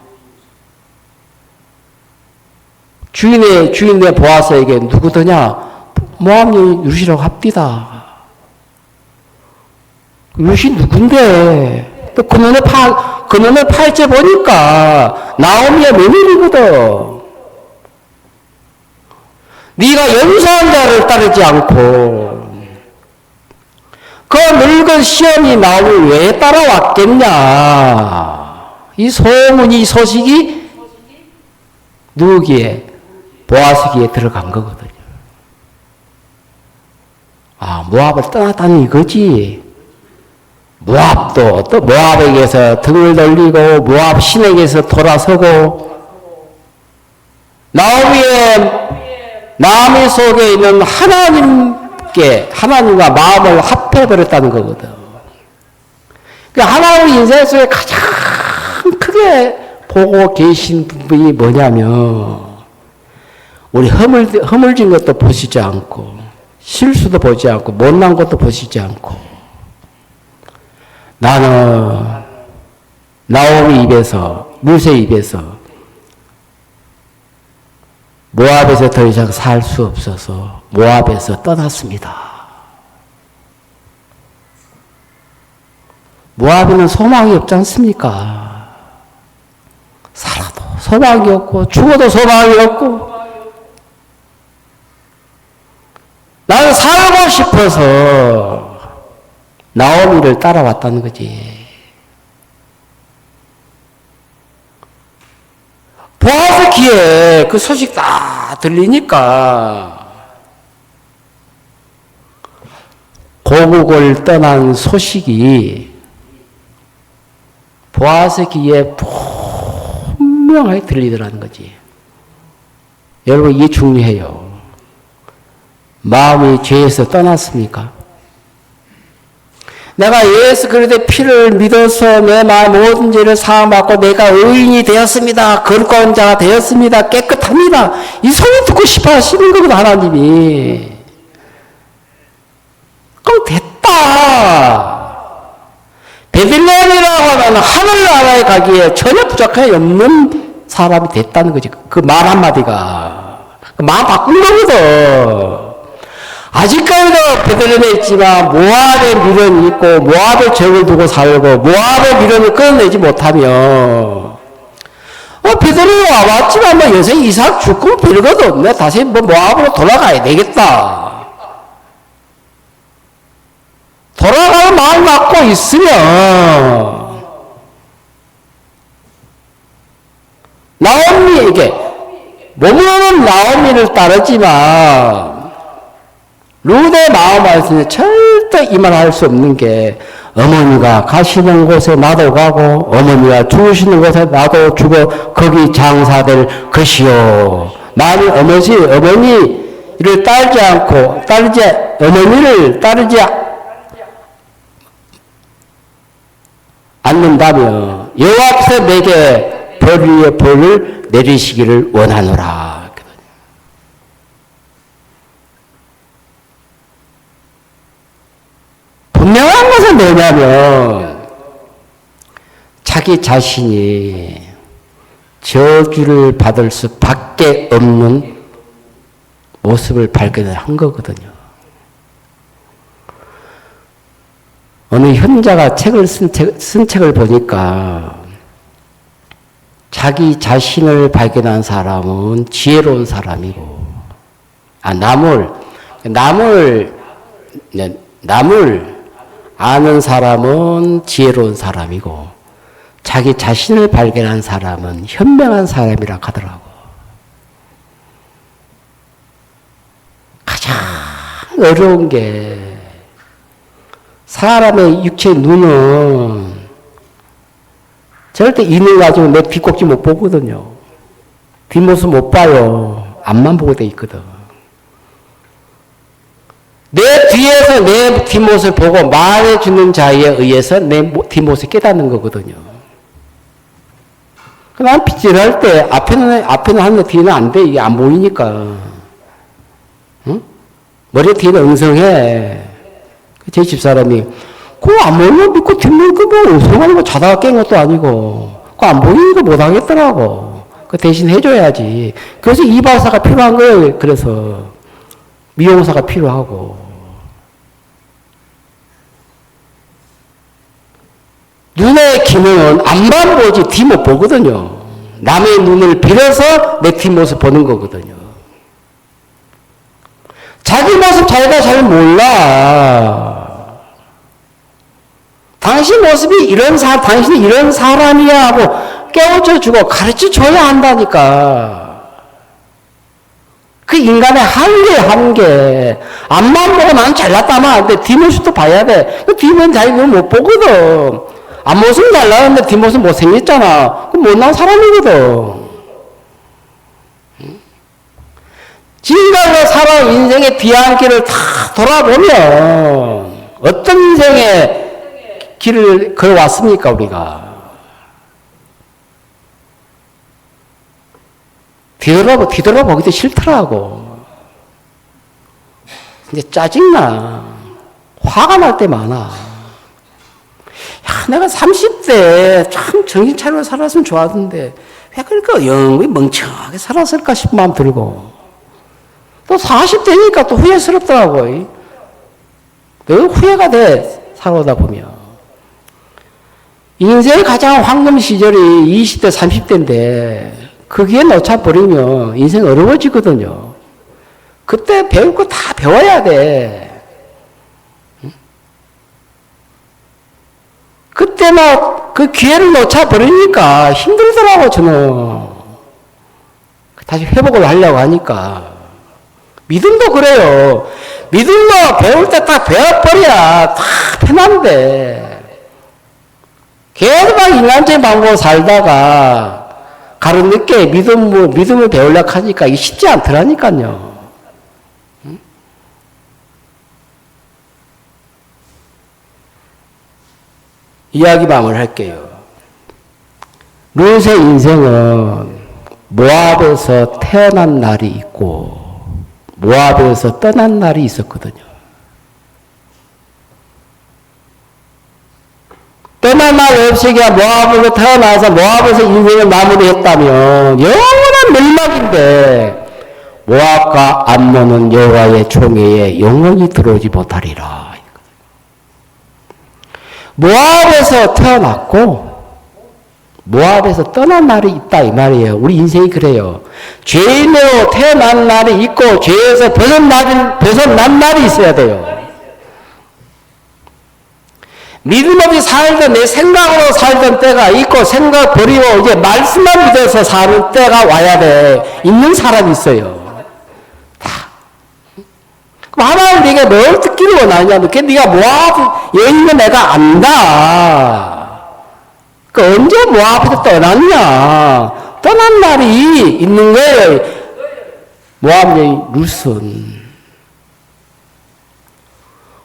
주인의 보아스에게 누구더냐? 모압 여인 룻이라고 합디다. 룻이 누군데? 또 그놈의 팔째 보니까 나오미의 며느리거든. 네가 연소한 자를 따르지 않고 그 늙은 시험이 나오면 왜 따라왔겠냐? 이 소문이, 이 소식이 누구기에? 보아스기에 들어간 거거든요. 아, 모압을 떠났다는 이거지. 모압도 또 모압에게서 등을 돌리고 모압 신에게서 돌아서고 나오미 속에 있는 하나님과 마음을 합해버렸다는 거거든. 그러니까 하나님 인생 속에 가장 크게 보고 계신 부분이 뭐냐면 우리 허물진 것도 보시지 않고 실수도 보지 않고 못난 것도 보시지 않고 나는 나오미 입에서 룻의 입에서 모압에서 더 이상 살 수 없어서 모압에서 떠났습니다. 모압에는 소망이 없지 않습니까? 살아도 소망이 없고 죽어도 소망이 없고 나는 살고 싶어서 나오미를 따라왔다는 거지. 보아스 귀에 그 소식 다 들리니까 고국을 떠난 소식이 보아스 귀에 분명하게 들리더라는 거지. 여러분 이게 중요해요. 마음이 죄에서 떠났습니까? 내가 예수 그리스도의 피를 믿어서 내 마음 모든 죄를 사함받고 내가 의인이 되었습니다. 거룩한 자가 되었습니다. 깨끗합니다. 이 소리 듣고 싶어 하시는 거거든 하나님이. 그럼 됐다. 베들레헴이라고 하면 하늘나라에 가기에 전혀 부족함이 없는 사람이 됐다는 거지. 그 말 한마디가. 그 마음 바꾼 거거든. 아직까지도 베들레헴에 있지만 모압의 미련이 있고 모압의 죄를 두고 살고 모압의 미련을 끊어내지 못하면 베들레헴에 와봤지만 뭐 요새 이삭 죽고 별것도 없네. 다시 뭐 모압으로 돌아가야 되겠다. 돌아갈 마음 갖고 있으면 나오미에게 몸으로는 나오미를 따르지만 룻의 마음 안에서는 절대 이 말 할 수 없는 게 어머니가 가시는 곳에 나도 가고 어머니가 죽으시는 곳에 나도 죽어 거기 장사될 것이요. 만일 어머니를 따르지 않고 어머니를 따르지 않는다면 여호와께서 내게 벌 위에 벌을 내리시기를 원하노라. 분명한 것은 뭐냐면 자기 자신이 저주를 받을 수밖에 없는 모습을 발견한 거거든요. 어느 현자가 쓴 책을 보니까 자기 자신을 발견한 사람은 지혜로운 사람이고, 남을 아는 사람은 지혜로운 사람이고, 자기 자신을 발견한 사람은 현명한 사람이라 하더라고. 가장 어려운 게 사람의 육체의 눈은 절대 이 눈 가지고 내 뒷꼭지 못 보거든요. 뒷모습 못 봐요. 앞만 보고 돼 있거든. 내 뒤에서 내 뒷모습을 보고 말해주는 자에 의해서 내 뒷모습을 깨닫는 거거든요. 난 빗질할 때 앞에는 하는데 뒤는 안 돼. 이게 안 보이니까. 응? 머리 뒤는 엉성해. 제 집사람이 그거 안 보이면 믿고 뒷면 그뭐 엉성하는 거 자다가 깬 것도 아니고 그거 안 보이는 거 못 하겠더라고. 그 대신 해줘야지. 그래서 이발사가 필요한 거예요. 그래서 미용사가 필요하고. 눈의 기능은 앞만 보지 뒤 못 보거든요. 남의 눈을 빌어서 내 뒷모습 보는 거거든요. 자기 모습 자기가 잘 몰라. 당신 모습이 당신이 이런 사람이야 하고 깨우쳐 주고 가르쳐 줘야 한다니까. 그 인간의 한계. 앞만 보고 나는 잘났다면 안 돼. 뒷모습도 봐야 돼. 그 뒷모습 자기 눈을 못 보거든. 앞모습은 잘 나왔는데 뒷모습 못생겼잖아. 그럼 못난 사람이거든. 지금까지 살아온 인생의 뒤안길을 다 돌아보면 어떤 인생의 길을 걸어왔습니까, 우리가? 뒤돌아보기도 싫더라고. 이제 짜증나. 화가 날 때 많아. 내가 30대 참 정신 차리고 살았으면 좋았는데 왜 그러니까 영원히 멍청하게 살았을까 싶은 마음 들고, 또 40대니까 또 후회스럽더라고. 늘 후회가 돼, 살아오다 보면. 인생의 가장 황금 시절이 20대, 30대인데 거기에 놓쳐버리면 인생 어려워지거든요. 그때 배울 거 다 배워야 돼. 그때 막 그 기회를 놓쳐버리니까 힘들더라고, 저는. 다시 회복을 하려고 하니까. 믿음도 그래요. 믿음도 배울 때 딱 배워버려야 다 편한데. 계속 막 인간적인 방법으로 살다가 가끔 늦게 믿음을 배우려고 하니까 이게 쉽지 않더라니까요. 이야기 마무리할게요. 룻의 인생은 모압에서 태어난 날이 있고 모압에서 떠난 날이 있었거든요. 떠난 날 없이가 모압으로 태어나서 모압에서 인생을 마무리했다면 영원한 멸망인데, 모압과 암몬은 여호와의 총회에 영원히 들어오지 못하리라. 모압에서 태어났고 모압에서 떠난 날이 있다 이 말이에요. 우리 인생이 그래요. 죄인으로 태어난 날이 있고 죄에서 벗어난 날이 있어야 돼요. 믿음 없이 살던 내 생각으로 살던 때가 있고 생각 버리고 이제 말씀만 믿어서 사는 때가 와야 돼. 있는 사람이 있어요. 다. 그럼 하나님 네가 뭘 듣기를 원하냐면 그 네가 모압 여인은 내가 안다. 그 언제 모압에서 떠났냐? 떠난 날이 있는 거예요. 모압 여인 룻은.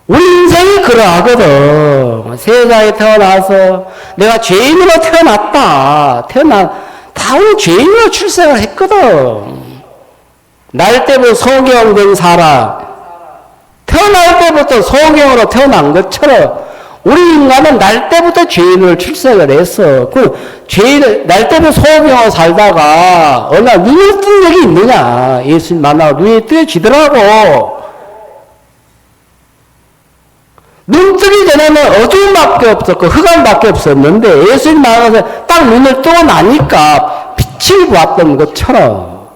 우리 인생이 그러하거든. 세상에 태어나서 내가 죄인으로 태어났다. 다 우리 죄인으로 출생을 했거든. 날 때부터 소경된 사람, 태어날 때부터 소경으로 태어난 것처럼 우리 인간은 날 때부터 죄인으로 출생을 했어. 날 때부터 소경으로 살다가 어느 날 눈에 뜬 적이 있느냐. 예수님 만나고 눈에 뜨여지더라고. 눈 뜨기 전에는 어두움밖에 없었고 흑암밖에 없었는데 예수님 만나서 딱 눈을 뜨고 나니까 빛을 보았던 것처럼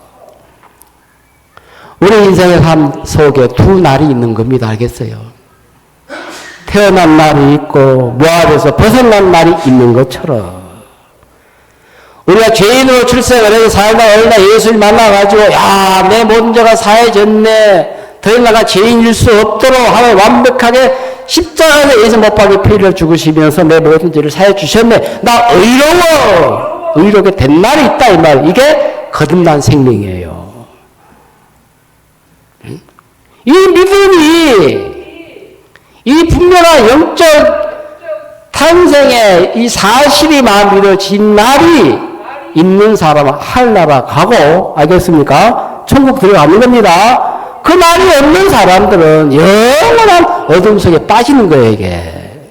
우리 인생의 삶 속에 두 날이 있는 겁니다. 알겠어요? 태어난 날이 있고 모압에서 벗어난 날이 있는 것처럼 우리가 죄인으로 출생을 해서 살다 어느 날 예수님 만나가지고 야, 내 모든 죄가 사해졌네. 더 이상 내가 죄인일 수 없도록 하며 완벽하게 십자가에서 예수 못 박혀 피를 죽으시면서 내 모든 죄를 사해 주셨네. 나 의로워. 의롭게 된 날이 있다 이 말. 이게 거듭난 생명이에요. 이 믿음이 이 분명한 영적 탄생의 이 사실이 만들어진 날이 있는 사람은 하늘나라 가고 알겠습니까? 천국 들어가는 겁니다. 그 날이 없는 사람들은 영원한 어둠 속에 빠지는 거예요, 이게.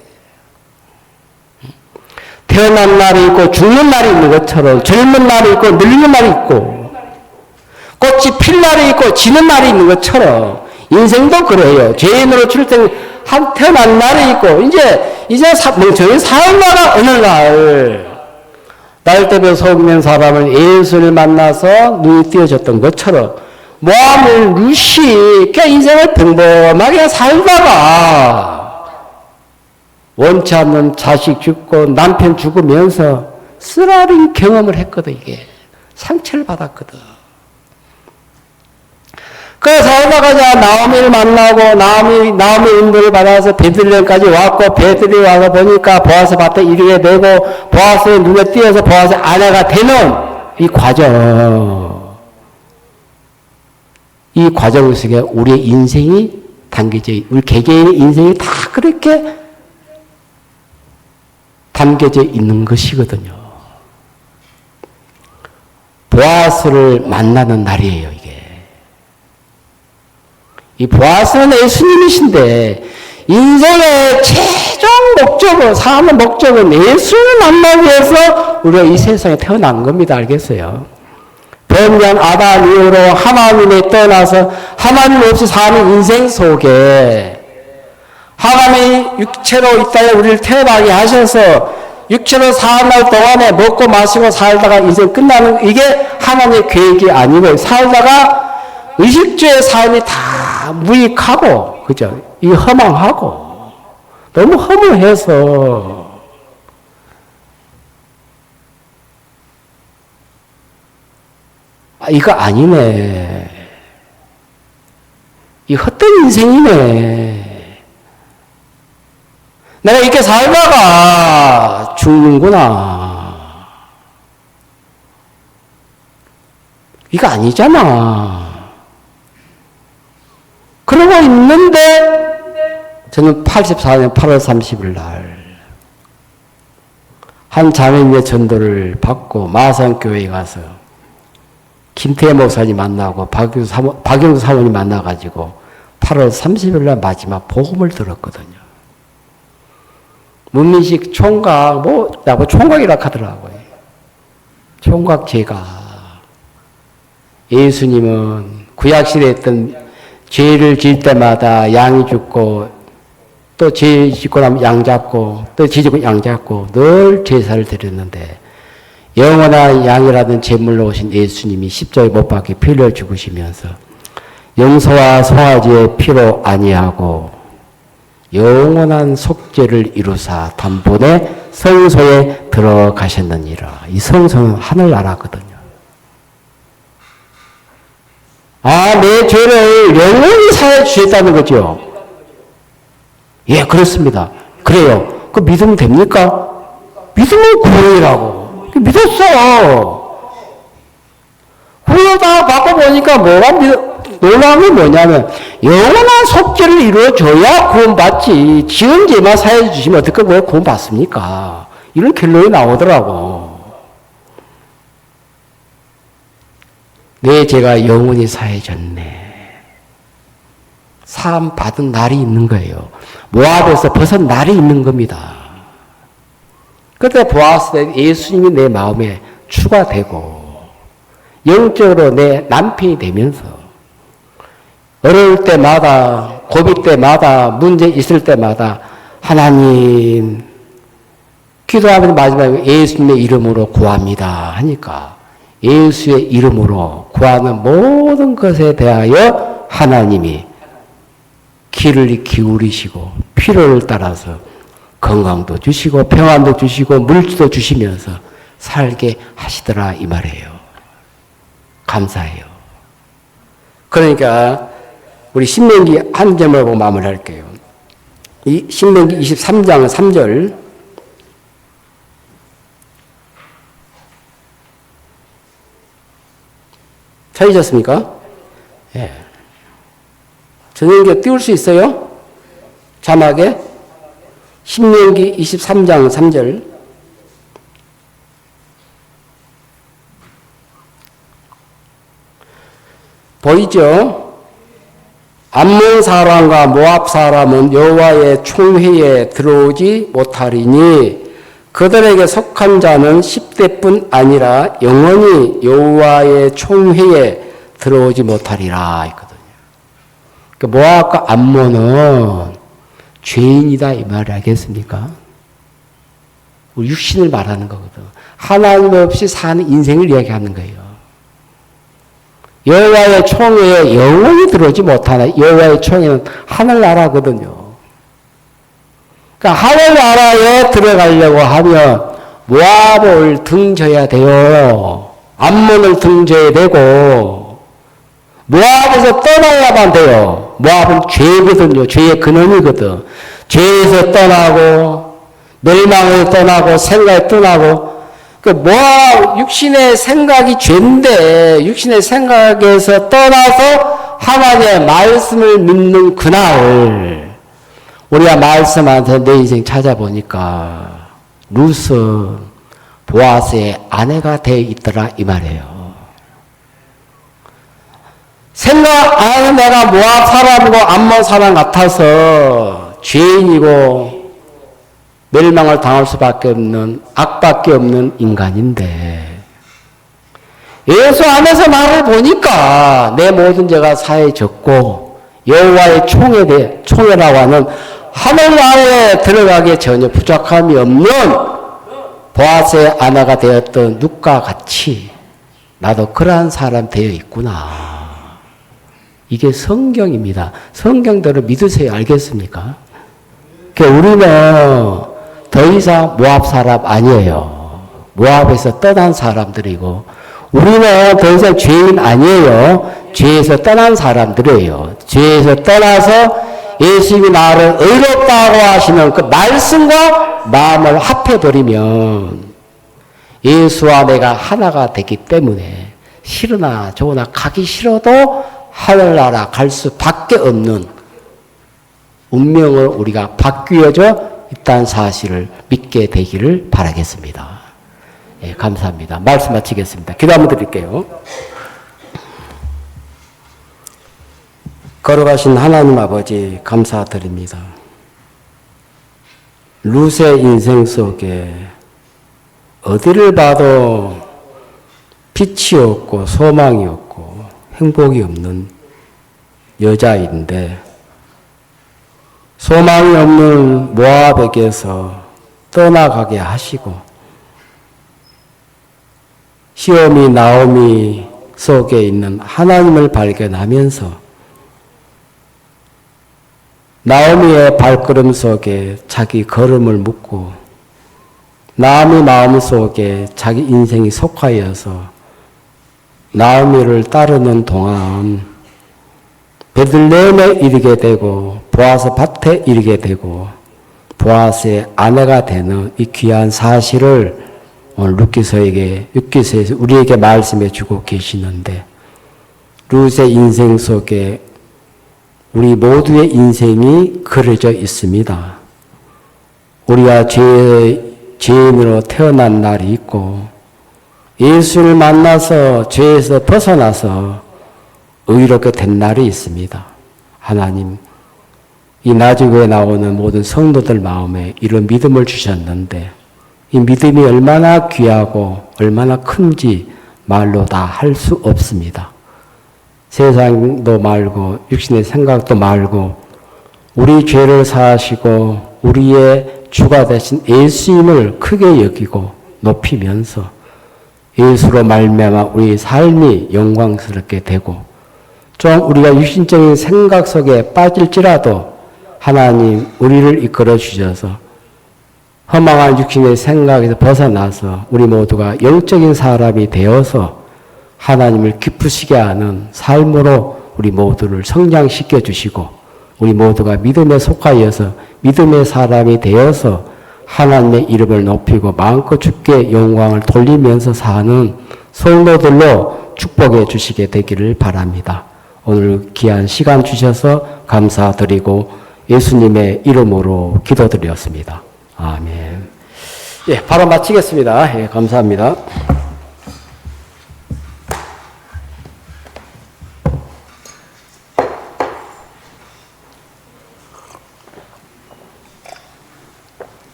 태어난 날이 있고 죽는 날이 있는 것처럼 젊은 날이 있고 늙는 날이 있고 꽃이 필 날이 있고 지는 날이 있는 것처럼 인생도 그래요. 죄인으로 태어난 날이 있고 이제 멍청이 살다가 어느 날 때부터 속는 사람은 예수를 만나서 눈이 띄어졌던 것처럼 모압은 룻이 그냥 인생을 평범하게 살다가 원치 않는 자식 죽고 남편 죽으면서 쓰라린 경험을 했거든. 이게 상처를 받았거든. 그래서 살다가 나오미를 만나고 나오미 인도를 받아서 베들레헴까지 왔고 베들레헴 와서 보니까 보아스 밭에 이르게 되고 보아스의 눈에 띄어서 보아스의 아내가 되는 이 과정 속에 우리의 인생이 담겨져, 우리 개개인의 인생이 다 그렇게 담겨져 있는 것이거든요. 보아스를 만나는 날이에요, 이게. 이 보아스는 예수님이신데, 인생의 최종 목적은, 삶의 목적은 예수를 만나기 위해서 우리가 이 세상에 태어난 겁니다. 알겠어요? 변한 아담 이후로 하나님에 떠나서 하나님 없이 사는 인생 속에 하나님이 육체로 이 땅에 우리를 태어나게 하셔서 육체로 사는 날 동안에 먹고 마시고 살다가 인생 끝나는 이게 하나님의 계획이 아니고 살다가 의식주의 삶이 다 무익하고 그죠? 이 허망하고 너무 허무해서 이거 아니네. 이 헛된 인생이네. 내가 이렇게 살다가 죽는구나. 이거 아니잖아. 그러고 있는데 저는 84년 8월 30일 날 한 자매님의 전도를 받고 마산교회에 가서 김태혜 목사님 만나고 박영수 사모님 만나가지고 8월 30일 날 마지막 복음을 들었거든요. 문민식 총각, 나보고 총각이라 하더라고요. 총각 제가. 예수님은 구약시대에 했던 죄를 지을 때마다 양이 죽고 또 죄 짓고 나면 양 잡고 또 죄 짓고 양 잡고 늘 제사를 드렸는데 영원한 양이라는 제물로 오신 예수님이 십자가에 못 박혀 피를 죽으시면서 영소와 송아지의 피로 아니하고 영원한 속죄를 이루사 단번에 성소에 들어가셨느니라. 이 성소는 하늘나라거든요. 내 죄를 영원히 사해 주셨다는 거죠. 예, 그렇습니다. 그래요. 그 믿으면 됩니까? 믿으면 구원이라고. 믿었어. 그러다 바꿔보니까 놀라운 게 뭐냐면, 영원한 속죄를 이루어줘야 구원받지. 지은 죄만 사해 주시면 어떻게 구원받습니까? 이런 결론이 나오더라고. 내 죄가 영원히 사해졌네. 사함 받은 날이 있는 거예요. 모압에서 벗은 날이 있는 겁니다. 그때 보았을 때 예수님이 내 마음에 추가되고 영적으로 내 남편이 되면서 어려울 때마다 고비 때마다 문제 있을 때마다 하나님 기도하면 마지막에 예수님의 이름으로 구합니다 하니까 예수의 이름으로 구하는 모든 것에 대하여 하나님이 귀를 기울이시고 필요를 따라서 건강도 주시고 평안도 주시고 물질도 주시면서 살게 하시더라 이 말이에요. 감사해요. 그러니까 우리 신명기 한 점을 보고 마무리할게요. 이 신명기 23장 3절 찾으셨습니까? 예. 저녁에 띄울 수 있어요? 자막에 신명기 23장 3절 보이죠? 암몬 사람과 모압 사람은 여호와의 총회에 들어오지 못하리니 그들에게 속한 자는 10대뿐 아니라 영원히 여호와의 총회에 들어오지 못하리라 했거든요. 그러니까 모압과 암몬은 죄인이다 이 말을 하겠습니까? 우리 육신을 말하는 거거든. 하나님 없이 사는 인생을 이야기하는 거예요. 여호와의 총회에 영원히 들어오지 못하나. 여호와의 총회는 하늘나라거든요. 그러니까 하늘나라에 들어가려고 하면 모압을 등져야 돼요. 암몬을 등져야 되고 모압에서 떠나야만 돼요. 모압은 죄거든요. 죄의 근원이거든. 죄에서 떠나고 멸망을 떠나고 생각을 떠나고 그 모압 육신의 생각이 죄인데 육신의 생각에서 떠나서 하나님의 말씀을 믿는 그날 우리가 말씀한테 내 인생 찾아보니까 루스 보아스의 아내가 되어 있더라 이 말이에요. 생각 안 해도 내가 모압 사람이고 암몬 사람 같아서 죄인이고 멸망을 당할 수밖에 없는 악밖에 없는 인간인데 예수 안에서 나를 보니까 내 모든 죄가 사해졌고 여호와의 총회라고 하는 하늘나라에 들어가기에 전혀 부족함이 없는 보아스의 아내가 되었던 룻과 같이 나도 그러한 사람 되어 있구나. 이게 성경입니다. 성경대로 믿으세요. 알겠습니까? 그러니까 우리는 더 이상 모압 사람 아니에요. 모압에서 떠난 사람들이고 우리는 더 이상 죄인 아니에요. 죄에서 떠난 사람들이에요. 죄에서 떠나서 예수님이 나를 의롭다고 하시는 그 말씀과 마음을 합해버리면 예수와 내가 하나가 되기 때문에 싫으나 좋으나 가기 싫어도 하늘나라 갈 수밖에 없는 운명을 우리가 바뀌어져 있다는 사실을 믿게 되기를 바라겠습니다. 예, 감사합니다. 말씀 마치겠습니다. 기도 한번 드릴게요. 걸어가신 하나님 아버지 감사드립니다. 룻의 인생 속에 어디를 봐도 빛이 없고 소망이 없고 행복이 없는 여자인데 소망이 없는 모압에게서 떠나가게 하시고 시오미 나오미 속에 있는 하나님을 발견하면서 나오미의 발걸음 속에 자기 걸음을 묻고 나오미 마음 속에 자기 인생이 속하여서 나오미를 따르는 동안 베들레헴에 이르게 되고 보아스 밭에 이르게 되고 보아스의 아내가 되는 이 귀한 사실을 오늘 룻기서에서 우리에게 말씀해 주고 계시는데, 룻의 인생 속에 우리 모두의 인생이 그려져 있습니다. 우리가 죄인으로 태어난 날이 있고 예수를 만나서 죄에서 벗어나서 의롭게 된 날이 있습니다. 하나님, 이 나주교에 나오는 모든 성도들 마음에 이런 믿음을 주셨는데 이 믿음이 얼마나 귀하고 얼마나 큰지 말로 다 할 수 없습니다. 세상도 말고 육신의 생각도 말고 우리 죄를 사하시고 우리의 주가 되신 예수님을 크게 여기고 높이면서 예수로 말미암아 우리 삶이 영광스럽게 되고, 좀 우리가 육신적인 생각 속에 빠질지라도 하나님 우리를 이끌어 주셔서 허망한 육신의 생각에서 벗어나서 우리 모두가 영적인 사람이 되어서 하나님을 기쁘시게 하는 삶으로 우리 모두를 성장시켜 주시고, 우리 모두가 믿음에 속하여서 믿음의 사람이 되어서 하나님의 이름을 높이고 마음껏 주께 영광을 돌리면서 사는 성도들로 축복해 주시게 되기를 바랍니다. 오늘 귀한 시간 주셔서 감사드리고 예수님의 이름으로 기도드렸습니다. 아멘. 예, 바로 마치겠습니다. 예, 감사합니다.